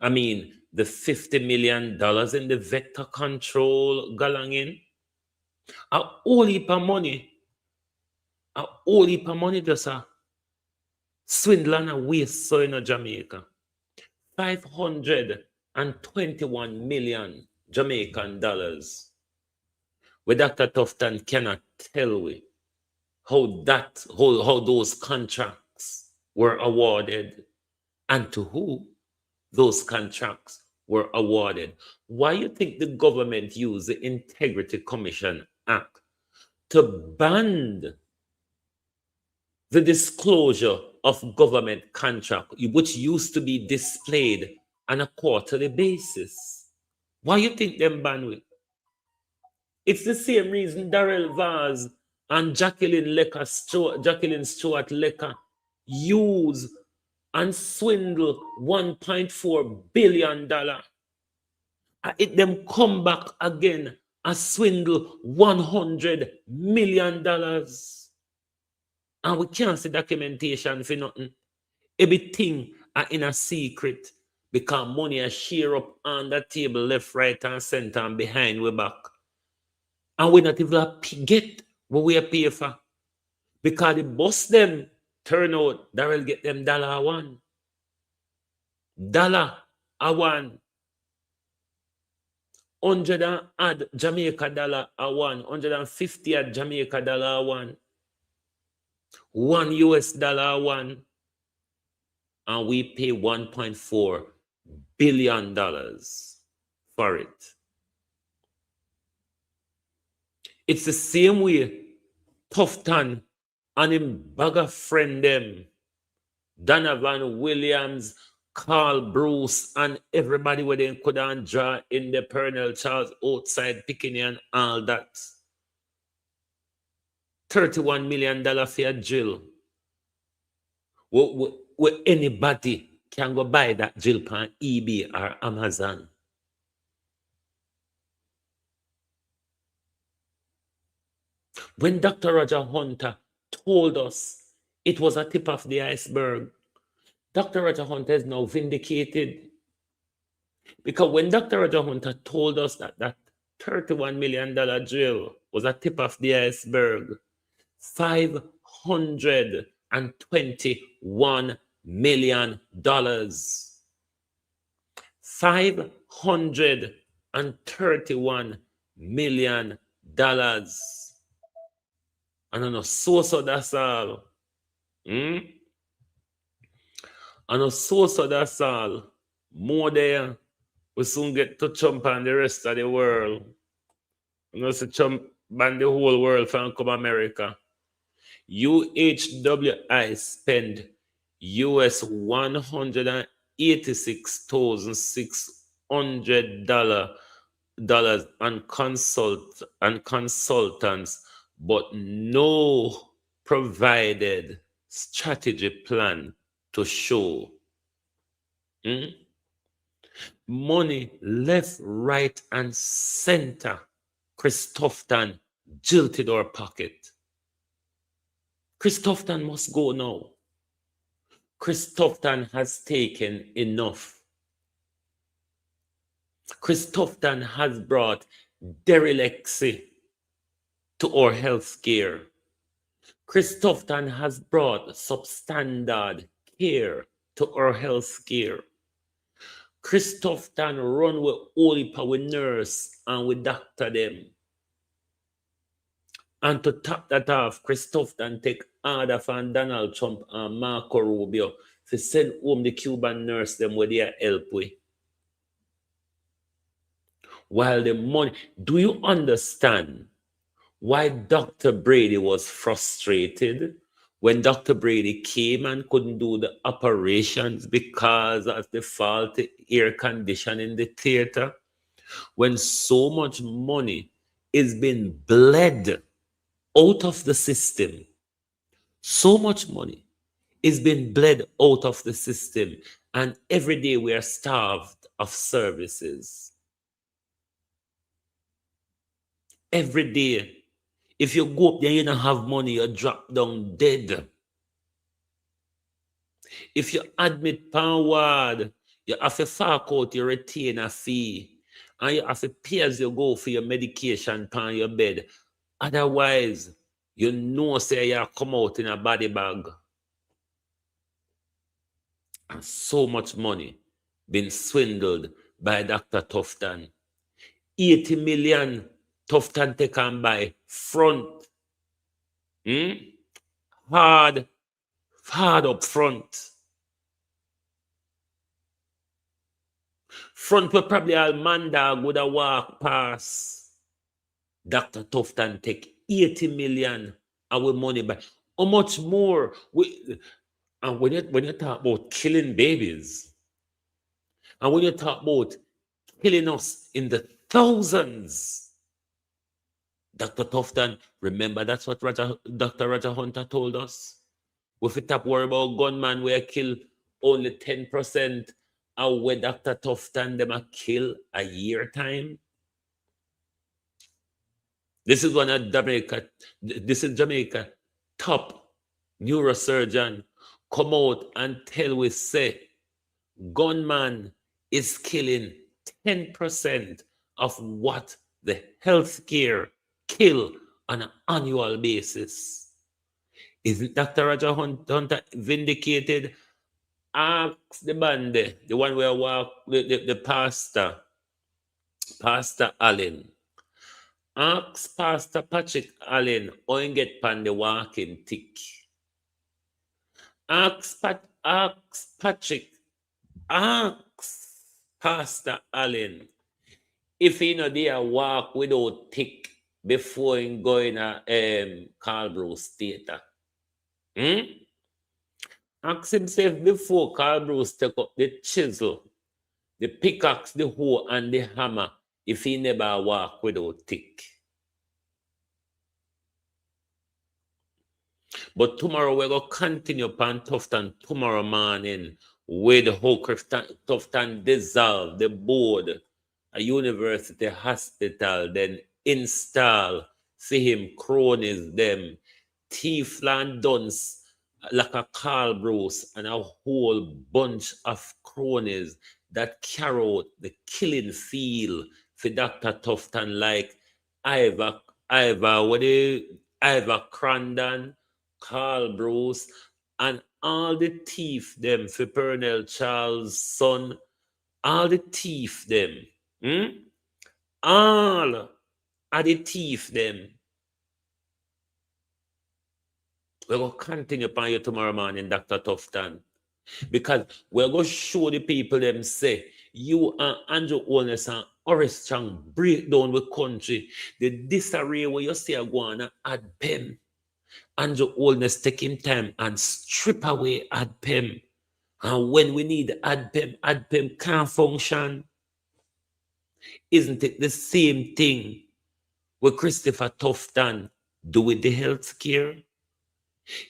I mean, the $50 million in the vector control going in, a whole heap of money just a swindle and a waste so in Jamaica. 521 million Jamaican dollars. Where Dr. Tufton cannot tell we how those contracts were awarded and to who those contracts were awarded. Why you think the government used the Integrity Commission Act to ban the disclosure of government contract, which used to be displayed on a quarterly basis? Why you think them ban it? It's the same reason Darrell Vaz and Jacqueline Stewart Lecker use and swindle $1.4 billion. It them come back again and swindle $100 million. And we can't see documentation for nothing. Everything are in a secret because money is share up on the table, left, right, and center, and behind we back. And we not even get what we pay for. Because the boss them turn out, that will get them $1. $1. 100 and add Jamaica dollar a 1, 150 at Jamaica dollar a 1, $1 a 1, and we pay $1.4 billion. for it. It's the same way Tufton and him bag of friend them, Donovan Williams, Carl Bruce, and everybody where they could draw in the Pernell Charles outside Pickney and all that. $31 million for a drill. Where anybody can go buy that drill on eBay or Amazon. When Dr. Roger Hunter told us it was a tip of the iceberg, Dr. Roger Hunter is now vindicated. Because when Dr. Roger Hunter told us that that $31 million drill was a tip of the iceberg, $521 million. $531 million. And I know so that's all. And I know so that's all. More there, we soon get to jump on the rest of the world. You know, so jump on the whole world from come America. UHWI spend US $186,600 on consultants, but no provided strategy plan to show. Money left, right, and center. Chris Tufton jilted our pocket. Chris Tufton must go now. Chris Tufton has taken enough. Chris Tufton has brought dereliccy to our health care. Chris Tufton has brought substandard care to our health care. Chris Tufton run with only power nurse and with doctor them. And to top that off, Chris Tufton take order from Donald Trump and Marco Rubio to send home the Cuban nurse them with their help with. While the money, do you understand why Dr. Brady was frustrated when Dr. Brady came and couldn't do the operations because of the faulty air conditioning in the theater? When so much money is being bled out of the system, so much money is being bled out of the system, and every day we are starved of services. Every day. If you go up there, you don't have money, you drop down dead. If you admit power ward, you have to fork out your retainer fee, and you have to pay as you go for your medication on your bed. Otherwise, you know say you come out in a body bag. And so much money been swindled by Dr. Tufton. 80 million Tufton take and buy front. Hard up front. Front where probably all Mandag would have walked past. Dr. Tufton take 80 million our money back. How much more? And when you talk about killing babies, and when you talk about killing us in the thousands, Dr. Tufton, remember that's what Dr. Roger Hunter told us? If we top worry about gunman, we kill only 10% of where Dr. Tufton them a kill a year time. This is one of Jamaica. This is Jamaica top neurosurgeon come out and tell we say gunman is killing 10% of what the healthcare kill on an annual basis. Isn't Dr. Roger Hunter vindicated? Ask the band, the one where walk the pastor, Pastor Allen. Ask Pastor Patrick Allen how he get pan the walking tick. Ask Patrick, ask Pastor Allen if he know they walk without tick before him going a Carlbrook theater. Ask himself before Carlbrook take up the chisel, the pickaxe, the hoe, and the hammer, if he never walk without tick. But tomorrow we're going to continue upon Tufton tomorrow morning with Tufton dissolve the board, a university hospital, then install, see him cronies, them, Tiefland Duns, like a Carl Bruce, and a whole bunch of cronies that carry out the killing field for Dr. Tufton, like Ivor, Ivor Crandon, Carl Bruce, and all the thief them for Pernell Charles' son, all the thief them, all of the thief them. We're going to continue upon you tomorrow morning, Dr. Tufton, because we're going to show the people them say, you and Andrew Holness and Horace Chang break down the country, the disarray where you see a go on add pen. Andrew Holness take him time and strip away ADPEM. And when we need ADPEM can't function. Isn't it the same thing with Christopher Tufton do with the healthcare?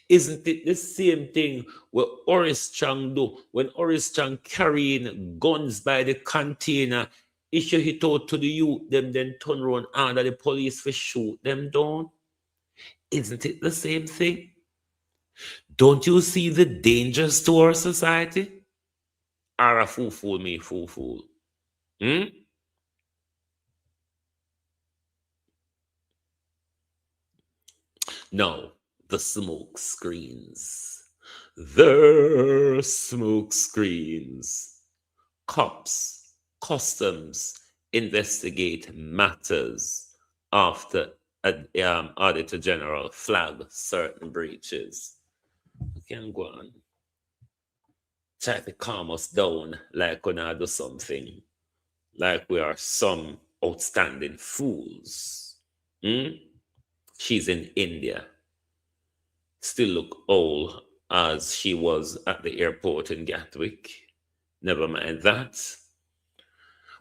Isn't it the same thing what Horace Chang do when Horace Chang carrying guns by the container, issue it out to the youth, them then turn around under the police for shoot them down? Isn't it the same thing? Don't you see the dangers to our society? Are a fool me, fool. No, the smoke screens. The smoke screens. Cops, customs investigate matters after Auditor General flag certain breaches. We can go on. Try to calm us down like we're not do something. Like we are some outstanding fools. She's in India. Still look old as she was at the airport in Gatwick. Never mind that.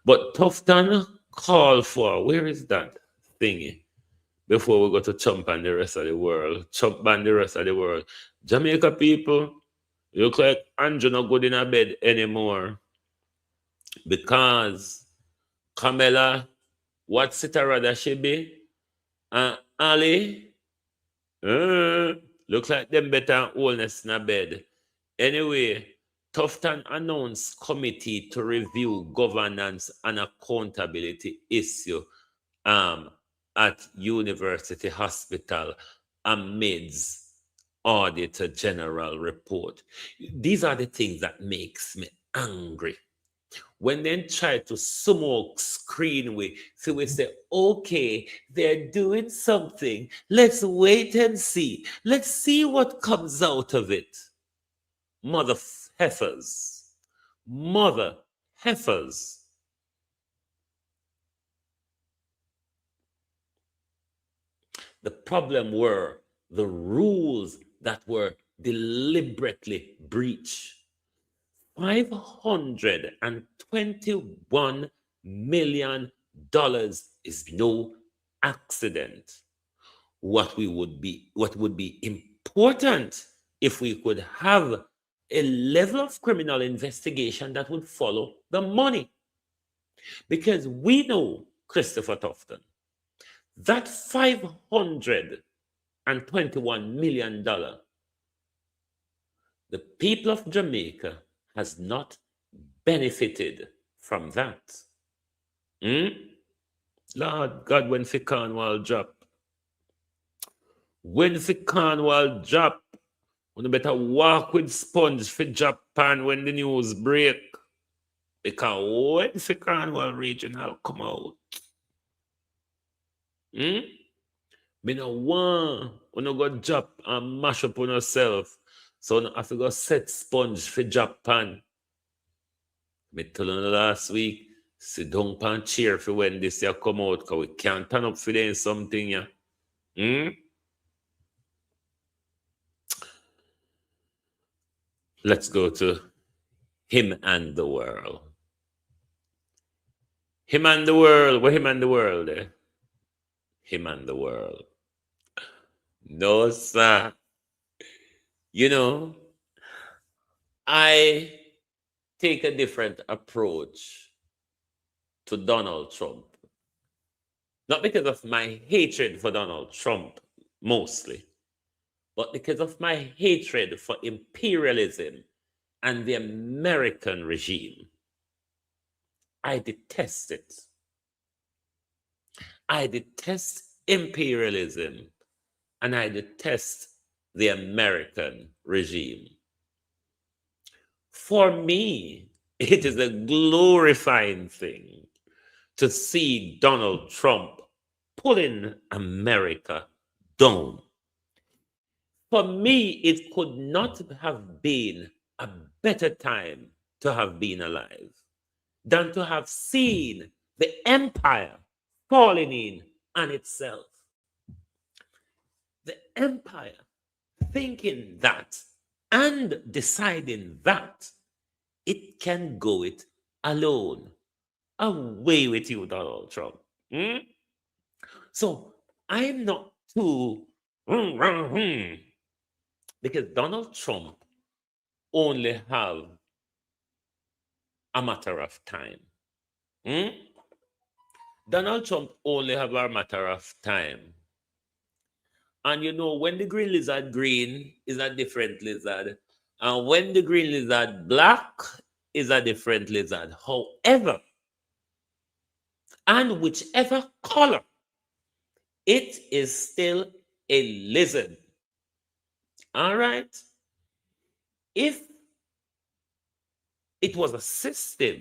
But Tufton call for, where is that thingy? Before we go to chump on the rest of the world. Chump on the rest of the world. Jamaica people, you look like Andrew not good in a bed anymore. Because Camilla, what's it rather she be? Ali, looks like them better oldness in a bed. Anyway, Tufton announced committee to review governance and accountability issue at University Hospital amidst Auditor General report. These are the things that makes me angry. When they try to smoke screen with, so we say, okay, they're doing something. Let's wait and see. Let's see what comes out of it. Mother heifers. Mother heifers. The problem were the rules that were deliberately breached. $521 million is no accident. What would be important if we could have a level of criminal investigation that would follow the money. Because we know, Christopher Tufton, that $521 million, the people of Jamaica has not benefited from that. Lord God, when the Cornwall drop, you better walk with sponge for Japan when the news break. Because when the Cornwall regional come out, me no want when you go drop and mash up on yourself. So I have to go set sponge for Japan. Me told you last week, Sit down and cheer for when this year come out, because we can't turn up for them something, yeah. Let's go to Him and the World. Him and the World. What Him and the World? Him and the World. No, sir. You know, I take a different approach to Donald Trump. Not because of my hatred for Donald Trump, mostly, but because of my hatred for imperialism and the American regime. I detest it. I detest imperialism and I detest the American regime. For me, it is a glorifying thing to see Donald Trump pulling America down. For me, it could not have been a better time to have been alive than to have seen the empire falling in on itself. The empire thinking that and deciding that it can go it alone. Away with you, Donald Trump. So I'm not too because Donald Trump only have a matter of time. Donald Trump only have a matter of time. And you know, when the green lizard green is a different lizard. And when the green lizard black is a different lizard. However, and whichever color, it is still a lizard. All right? If it was a system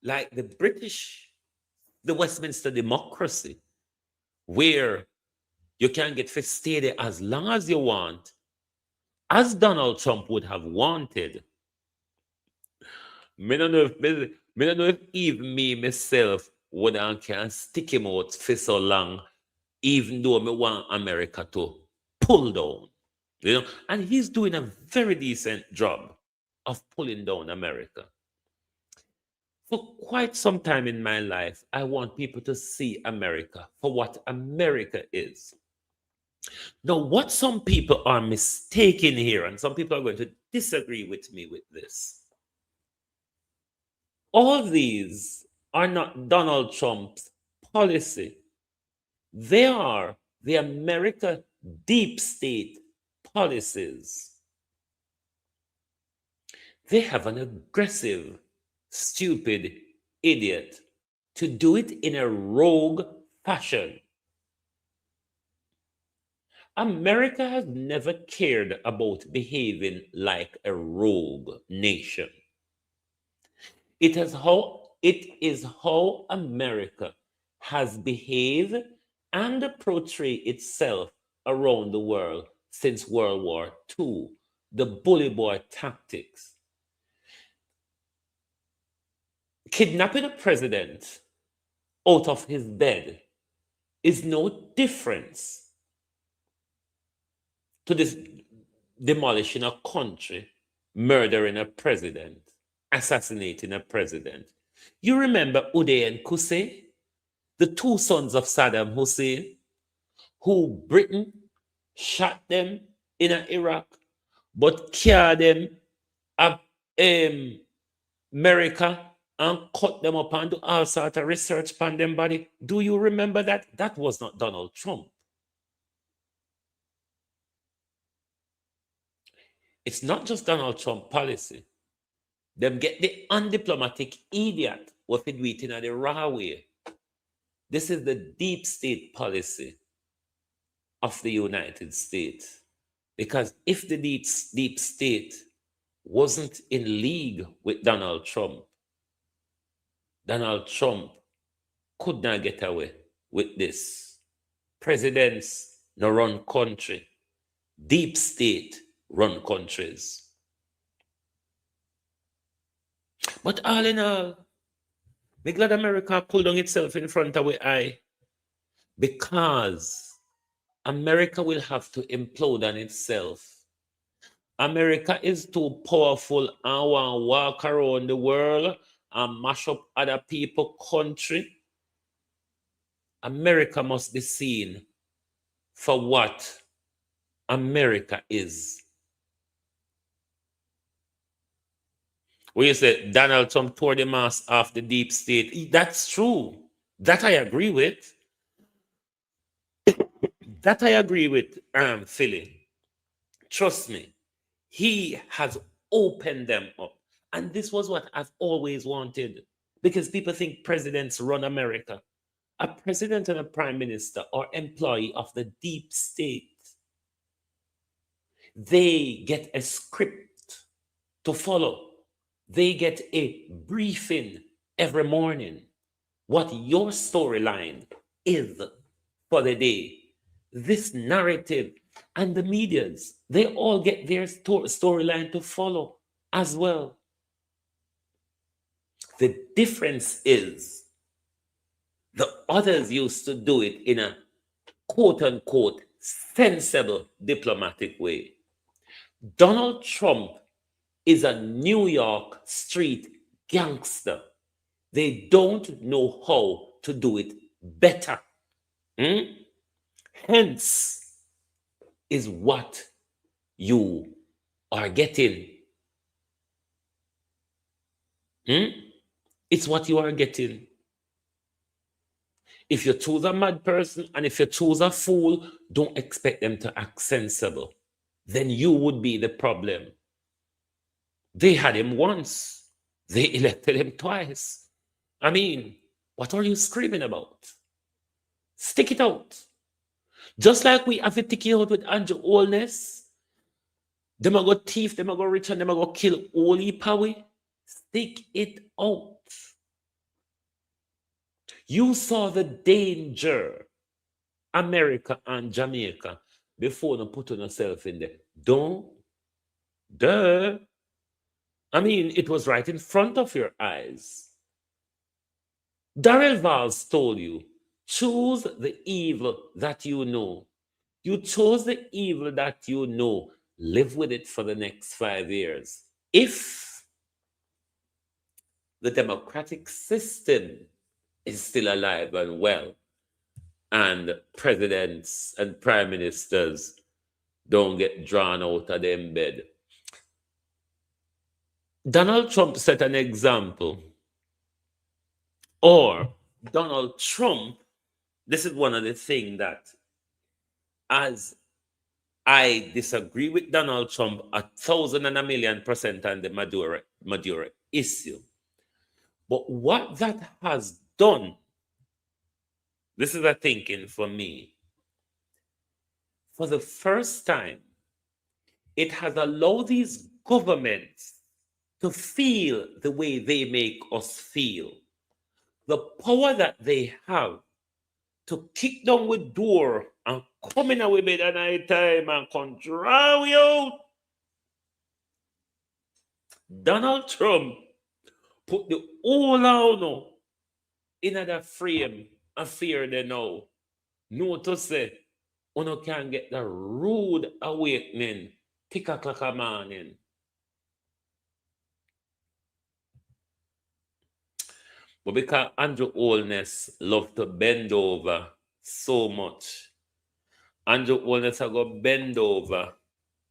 like the British, the Westminster democracy, where you can get to stay there as long as you want, as Donald Trump would have wanted. Me don't know if even me myself would and can stick him out for so long, even though me want America to pull down. You know, and he's doing a very decent job of pulling down America. For quite some time in my life, I want people to see America for what America is. Now, what some people are mistaken here, and some people are going to disagree with me with this. All these are not Donald Trump's policy. They are the America deep state policies. They have an aggressive, stupid idiot to do it in a rogue fashion. America has never cared about behaving like a rogue nation. It is how America has behaved and portrayed itself around the world since World War II, the bully boy tactics. Kidnapping a president out of his bed is no difference to this demolishing a country, murdering a president, assassinating a president. You remember Uday and Qusay, the two sons of Saddam Hussein, who Britain shot them in Iraq, but carried them up America and cut them up and do all sort of research on them body. Do you remember that? That was not Donald Trump. It's not just Donald Trump policy. Them get the undiplomatic idiot what it do it in the raw way. This is the deep state policy of the United States. Because if the deep state wasn't in league with Donald Trump could not get away with this. Presidents no run country. Deep state run countries. But all in all, Me glad America pull down itself in front of our eye because America will have to implode on itself. America is too powerful and want to walk around the world and mash up other people's country. America must be seen for what America is. When you say Donald Trump tore the mask off the deep state, that's true. That I agree with. That I agree with, Philly. Trust me, he has opened them up. And this was what I've always wanted. Because people think presidents run America. A president and a prime minister are employee of the deep state. They get a script to follow. They get a briefing every morning. What your storyline is for the day. This narrative and the medias, they all get their storyline to follow as well. The difference is the others used to do it in a quote unquote sensible diplomatic way. Donald Trump is a New York street gangster. They don't know how to do it better. Hence is what you are getting. It's what you are getting. If you choose a mad person and if you choose a fool, don't expect them to act sensible. Then you would be the problem. They had him once. They elected him twice. I mean, what are you screaming about? Stick it out. Just like we have to stick it out with Andrew Holness. Them a go thief, them a go rich, and them a go kill all Pawi. Stick it out. You saw the danger, America and Jamaica, before you put yourself in there. Don't. Duh. I mean, it was right in front of your eyes. Darrell Valls told you, choose the evil that you know. You chose the evil that you know. Live with it for the next 5 years. If the democratic system is still alive and well, and presidents and prime ministers don't get drawn out of their bed. Donald Trump set an example. Or Donald Trump, this is one of the things that, as I disagree with Donald Trump 1,000 and a million % on the Maduro issue. But what that has done, this is a thinking for me. For the first time, it has allowed these governments to feel the way they make us feel. The power that they have to kick down with door and come in with bed at night time and control you out. Donald Trump put the whole out in the frame and fear they know. No to say, you can get the rude awakening, 3:00 morning. But because Andrew Holness loved to bend over so much, Andrew Holness are going to bend over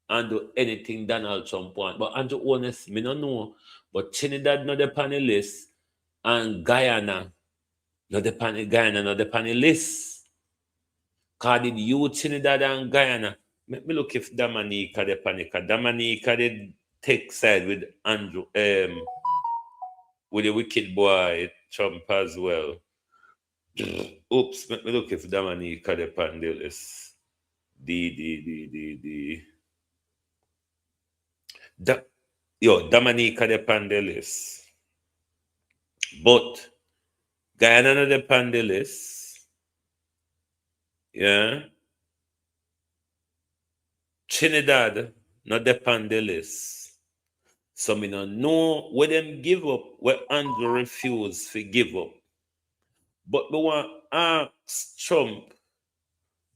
and do anything Donald Trump want. But Andrew Holness, me no know. But Trinidad not the on the list, and Guyana not the on the list. Because did you Trinidad and Guyana? Let me look if Dominica the panic. Dominica did take side with Andrew, with the wicked boy Trump as well. Oops, let me look if Dominica the on the list. Dominica the on the list. But Guyana not the on the list. Yeah. Trinidad not the on the list. So me no know where them give up, where Andrew refuse to give up. But me want ask Trump,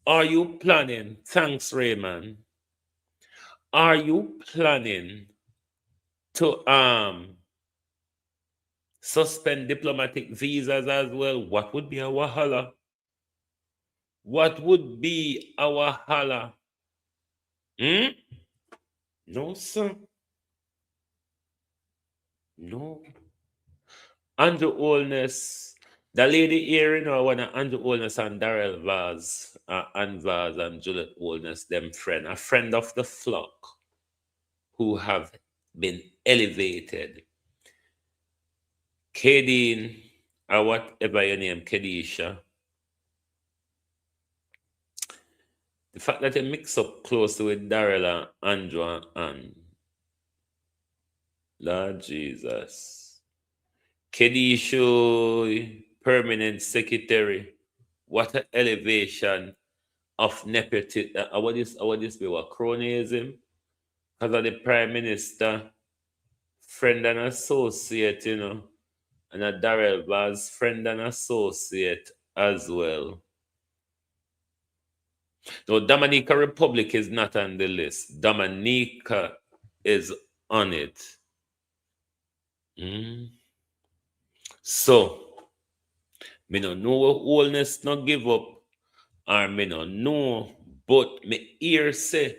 are you planning? Thanks, Raymond. Are you planning to suspend diplomatic visas as well? What would be our holla? What would be our holla? Hmm? No, sir. No. Andrew Holness, the lady here, you know, one of Andrew Holness and Darrell Vaz, and Juliet Holness, them a friend of the flock who have been elevated. Kadeen, or whatever your name, Kedisha. The fact that they mix up closely with Darrell and Andrew and Lord Jesus. Kedisha, permanent secretary. What an elevation of nepotism. What this be what cronyism? Because of the prime minister, friend and associate, you know, and a Darrell Vaz, friend and associate as well. No, Dominica Republic is not on the list. Dominica is on it. So, me no know what wholeness not give up, or me no know, but me hear say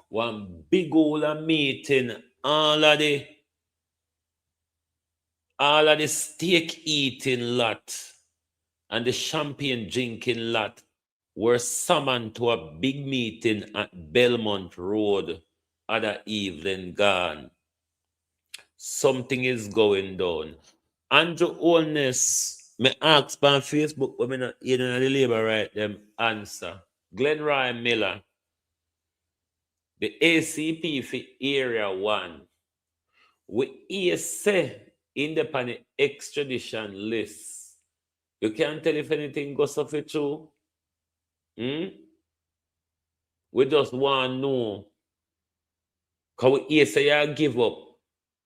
one big old a meeting, all of the steak eating lot and the champagne drinking lot were summoned to a big meeting at Belmont Road other evening gone. Something is going down. Andrew Holness, me ask on Facebook, but me not in the labor right them answer. Glenn Ryan Miller, the ACP for Area 1, we say in the extradition list. You can't tell if anything goes off it true. We just want to know. Because we say you give up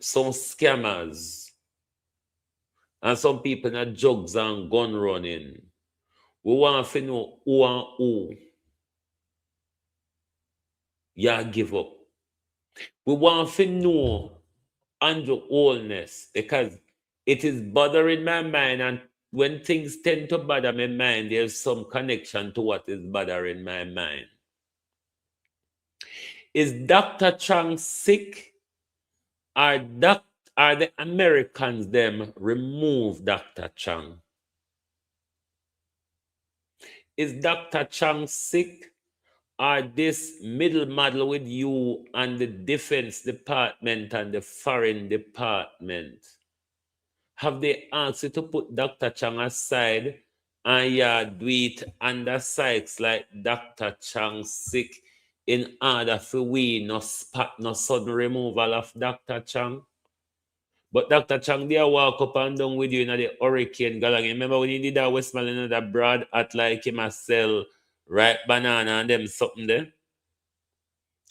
some scammers and some people in drugs and gun running. We want to know who and who you give up. We want to know Andrew Holness because it is bothering my mind, and when things tend to bother my mind, there's some connection to what is bothering my mind. Is Dr. Chang sick? Are the Americans them remove Dr. Chang? Is Dr. Chang sick? Are this middle model with you and the Defense Department and the Foreign Department? Have they asked you to put Dr. Chang aside and do it under sites like Dr. Chang sick in order for we no spot no sudden removal of Dr. Chang? But Dr. Chang, they walk up and down with you in the hurricane galang. Remember when he did that Westmoreland in that broad at like him a sell ripe banana and them something there?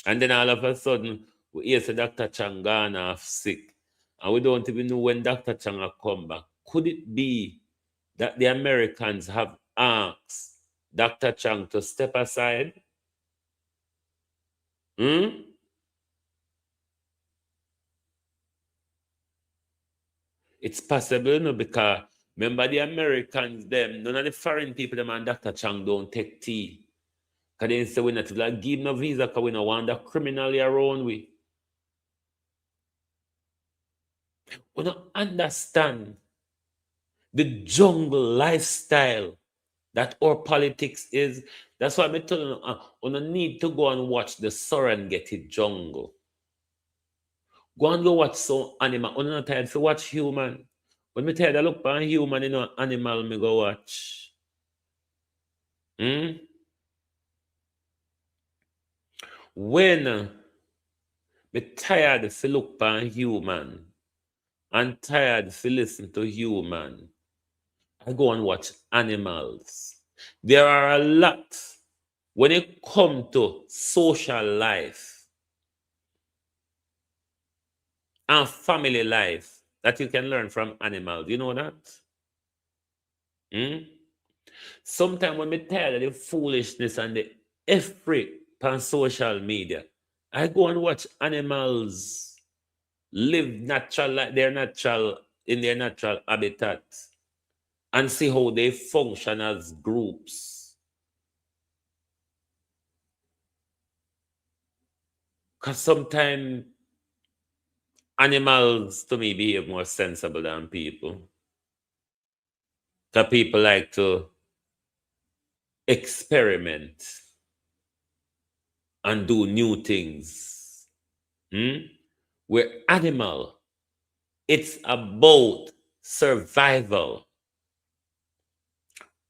And then all of a sudden, we hear say Dr. Chang gone off sick. And we don't even know when Dr. Chang will come back. Could it be that the Americans have asked Dr. Chang to step aside? It's possible, no, because remember the Americans, them, none of the foreign people, them and Dr. Chang don't take tea. Because they say we not like give no visa because we don't want the criminally around we. We don't understand the jungle lifestyle that our politics is. That's why I'm telling you, we don't need to go and watch the Serengeti jungle. Go and go watch some animal. I'm not tired to watch human. When me tired, I look for human, you know, animal me go watch. When me tired to look for human and tired to listen to human, I go and watch animals. There are a lot when it comes to social life and family life that you can learn from animals. You know that? Hmm? Sometimes when I'm tired of the foolishness and the effort on social media, I go and watch animals live natural like their natural in their natural habitat and see how they function as groups. Because sometimes animals to me behave more sensible than people. Because people like to experiment and do new things. Hmm? Where animal, it's about survival.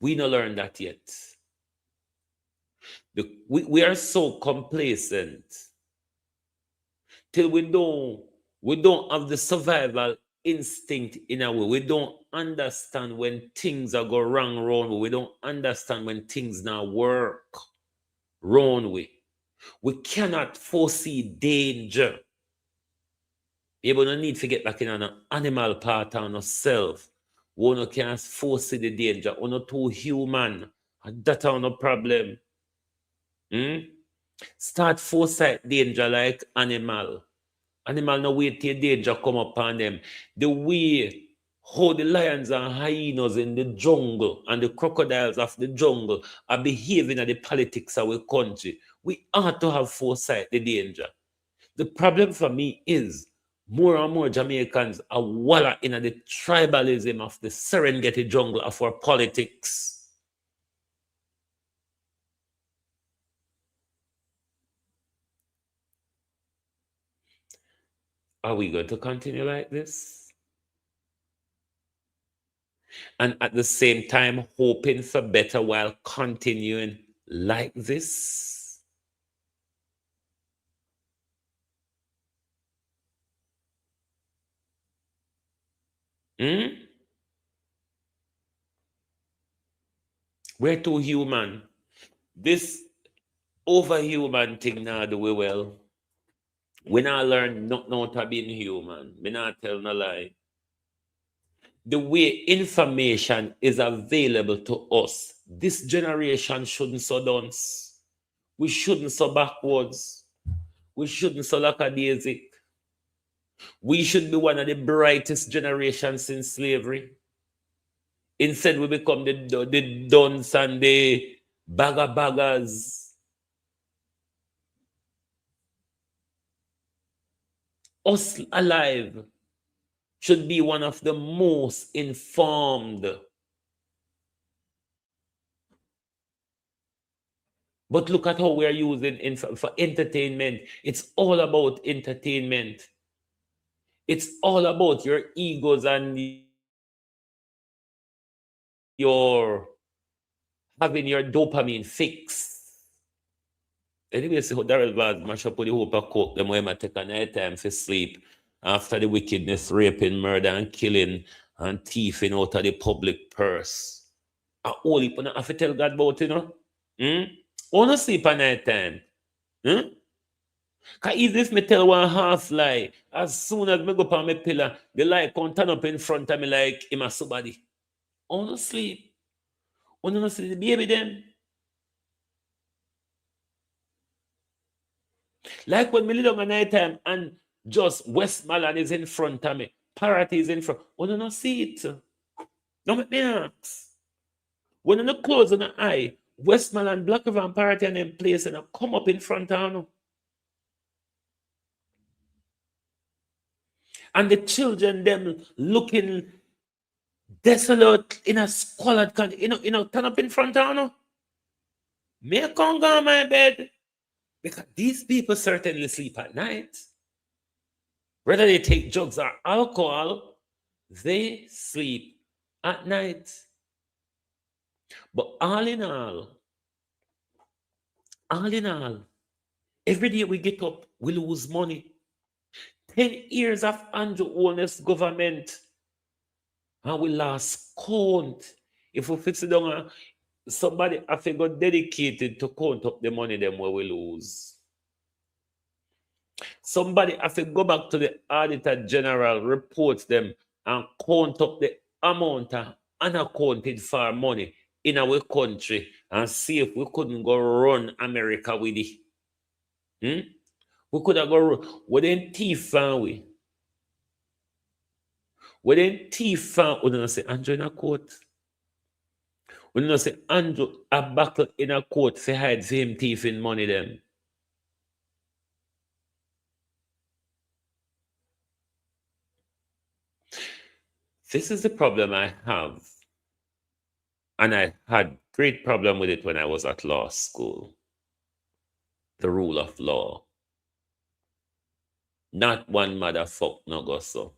We don't learn that yet. We are so complacent till we don't have the survival instinct in our way. We don't understand when things are go wrong wrong. We don't understand when things not work wrong way. We cannot foresee danger. You don't need to get back in an animal part on yourself. One can't foresee the danger. One too human. And that's no problem. Hmm? Start foresight danger like animal. Animal no wait till danger come upon them. The way how the lions and hyenas in the jungle and the crocodiles of the jungle are behaving at the politics of our country. We ought to have foresight the danger. The problem for me is more and more Jamaicans are walla in the tribalism of the Serengeti jungle of our politics. Are we going to continue like this? And at the same time, hoping for better while continuing like this? Hmm? We're too human. This overhuman thing now do we well. We not learn nothing out of being human. Me not tell no lie. The way information is available to us, this generation shouldn't so dunce. We shouldn't so backwards. We shouldn't so lackadaisic. We should be one of the brightest generations since slavery. Instead, we become the dunce and the baggers. Us alive should be one of the most informed. But look at how we're using for entertainment. It's all about entertainment. It's all about your egos and your having your dopamine fix. Anyway, so Daryl Vaz mash up with the hope of coke, them when I take a night time for sleep after the wickedness, raping, murder, and killing and thieving out of the public purse. I only have to tell God about it, you know? Hmm? Wanna sleep at night time? Hmm? Cause even if me tell one half lie, as soon as me go up on my pillar, the light come turn up in front of me like him a somebody. Wanna sleep? Wanna see the baby then? Like when me lay down at night time and just Westmoreland is in front of me, Parrot is in front. Wanna not see it? No make me ask. When you close on the eye, Westmoreland, Black River and Parrot and them place and come up in front of you. And the children them looking desolate in a squalid country, turn up in front of you. Me can't go on my bed. Because these people certainly sleep at night. Whether they take drugs or alcohol, they sleep at night. But all in all, every day we get up, we lose money. 10 years of Andrew Holness government, and we lost count. If we fix it down, somebody have to go dedicated to count up the money them where we lose. Somebody have to go back to the Auditor General reports them and count up the amount of unaccounted for money in our country and see if we couldn't go run America with it. We could have go with them thief fan we. With them thief fan, we don't say Andrew in a court. We don't say Andrew a buckle in a court for hide for him thieving money them. This is the problem I have. And I had great problem with it when I was at law school. The rule of law. Not one motherfuck no go so.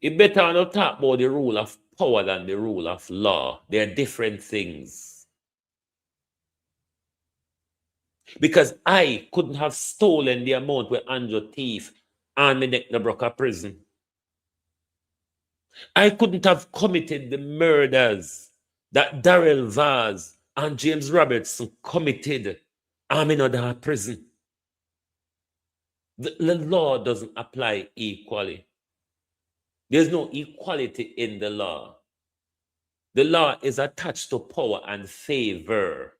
It better not talk about the rule of power than the rule of law. They are different things. Because I couldn't have stolen the amount where Andrew thief and me neck no broke a prison. I couldn't have committed the murders that Darrell Vaz and James Robertson committed and me not a prison. The law doesn't apply equally. There's no equality in the law. The law is attached to power and favor.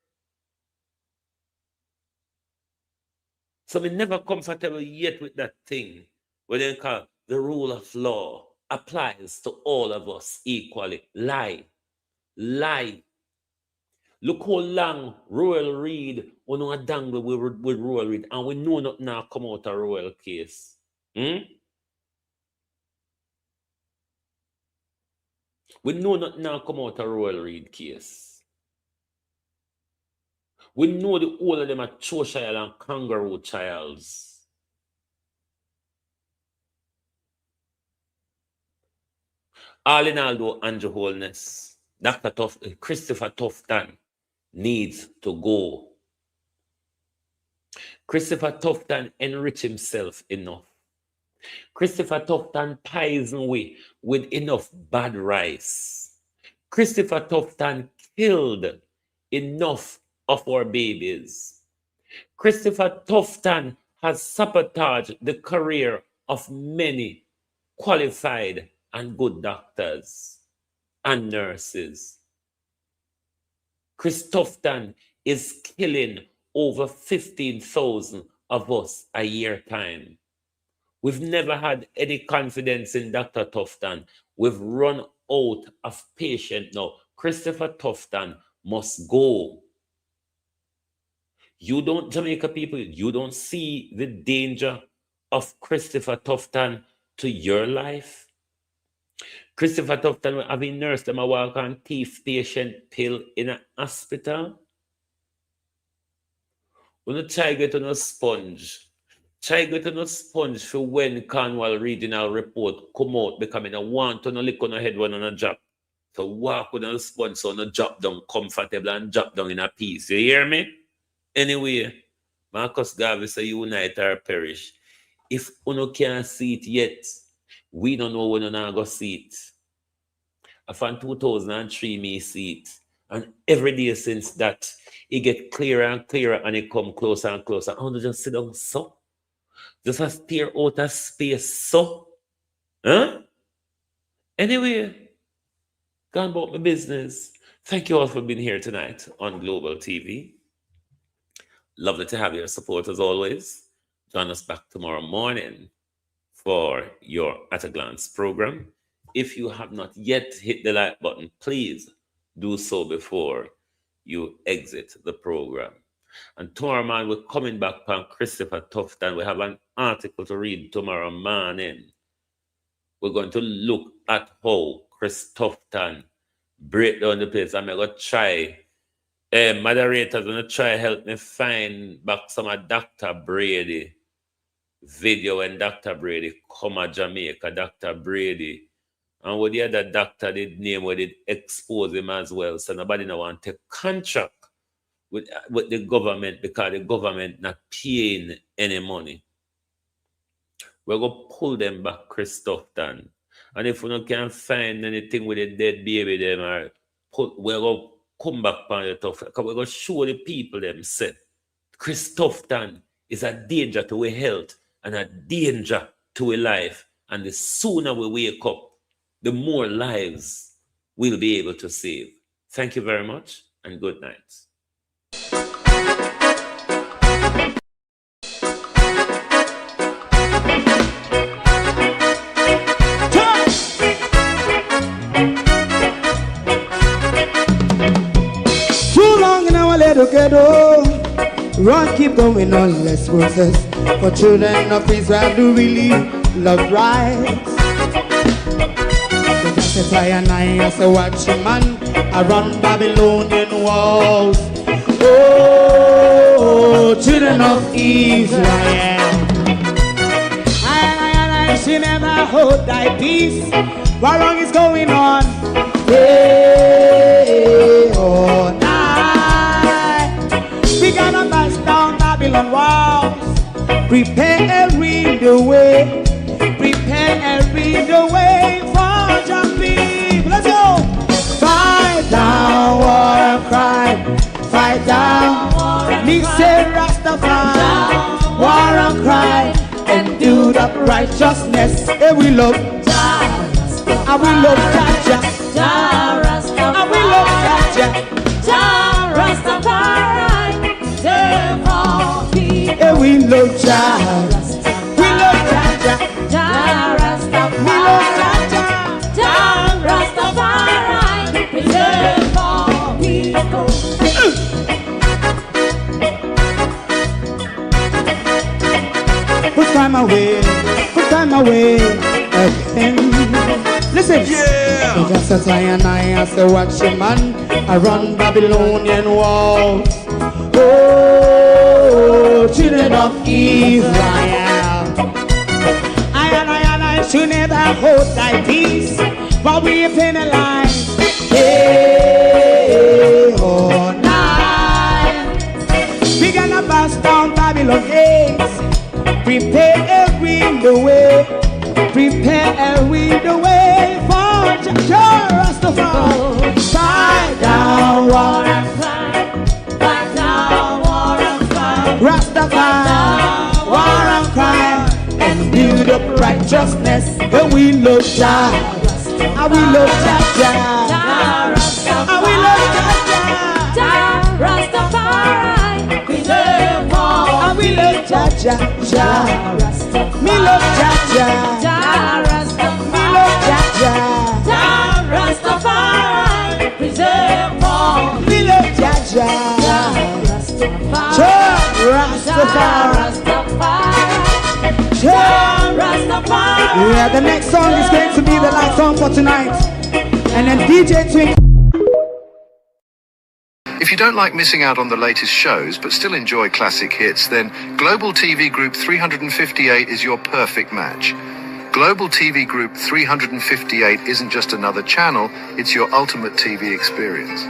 So I'm never comfortable yet with that thing where they call the rule of law applies to all of us equally. Lie. Lie. Look how long Royal Reid on a dangle with Royal Reid, and we know not now come out a Royal case. We know not now come out a Royal Reid case. We know the all of them are Cheshire and Kangaroo childs. All in all, though, Andrew Holness, Christopher Tufton needs to go. Christopher Tufton enrich himself enough. Christopher Tufton poison we with enough bad rice. Christopher Tufton killed enough of our babies. Christopher Tufton has sabotaged the career of many qualified and good doctors and nurses. Chris Tufton is killing over 15,000 of us a year time. We've never had any confidence in Dr. Tufton. We've run out of patience now. Christopher Tufton must go. You don't, Jamaica people, you don't see the danger of Christopher Tufton to your life. Christopher Tufton having nursed them a walk on thief patient pill in a hospital. When you try get on a sponge, try get on a sponge for when Cornwall Regional Report come out becoming a want to no lick on a head one on a job. So walk with a sponge so no drop down comfortable and drop down in a piece. You hear me? Anyway, Marcus Garvey say unite or perish. If uno can't see it yet, we don't know when uno go see it. I found 2003 me see it. And every day since that, it get clearer and clearer and it come closer and closer. I want to just sit down so. Just a stare out of space so. Huh? Anyway, gone about my business. Thank you all for being here tonight on Global TV. Lovely to have your support as always. Join us back tomorrow morning for your At a Glance program. If you have not yet hit the like button, please do so before you exit the program. And tomorrow morning, we're coming back on Christopher Tufton. We have an article to read tomorrow morning. We're going to look at how Chris Tufton break down the place. I'm going to try, moderators going to try help me find back some of Dr. Brady video when Dr. Brady come to Jamaica. Dr. Brady and what the other doctor did name, where did expose him as well. So nobody no want to take contract with the government because the government not paying any money. We're going to pull them back, Chris Tufton. And if we don't can find anything with a dead baby, them we're going to come back on the Tufton. Because we're going to show the people them say, Chris Tufton is a danger to our health and a danger to our life. And the sooner we wake up, the more lives we'll be able to save. Thank you very much and good night. Too long in our little ghetto, run keep going on less process. For children of Israel do really love rights. So just I and I as a watching man, I run Babylonian walls. Oh, children of Israel, I she never hold thy peace. What wrong is going on? Day or night, we gonna bust down Babylon walls. Prepare every the way. Prepare every the way for jumping. Let's go. Fight down war and crime. Fight down war and crime. Say Rastafari. War and crime. And do the righteousness. And we love. And we love Jaja. And we love Jaja. Rastafari. And we love Jaja. We love Jaja. We love Jaja. Rastafari. Preserve for people. Put time away. Put time away again. Listen, yeah. Just as I and I as a watching man, I run Babylonian walls. Oh, children of Israel, I should never hold thy peace while we penalize day or night. We gonna bust down Babylon gates. Prepare every the way. Prepare every the way for Rastafari. Fight down war and crime. Fight down war and crime. Rastafari, war and crime. And build up righteousness. And we love Jah. And we love Jah. And we love Jah. Rastafari. Preserve all. And we love Jah. Me love Jaja. Me love Jaja. Rastafari. Preserve all. Me love Jaja. Rastafari. Yeah, the next song is going to be the last song for tonight. And then DJ Twink. If you don't like missing out on the latest shows but still enjoy classic hits, then Global TV Group 358 is your perfect match. Global TV Group 358 isn't just another channel, it's your ultimate TV experience.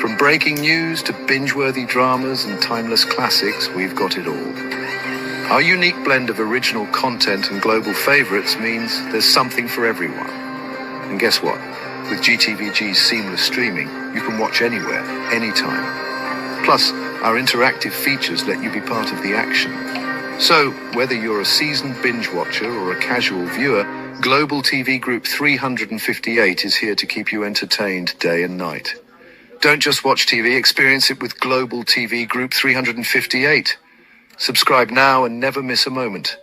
From breaking news to binge-worthy dramas and timeless classics, we've got it all. Our unique blend of original content and global favorites means there's something for everyone. And guess what? With GTVG's seamless streaming, you can watch anywhere, anytime. Plus, our interactive features let you be part of the action. So, whether you're a seasoned binge watcher or a casual viewer, Global TV Group 358 is here to keep you entertained day and night. Don't just watch TV, experience it with Global TV Group 358. Subscribe now and never miss a moment.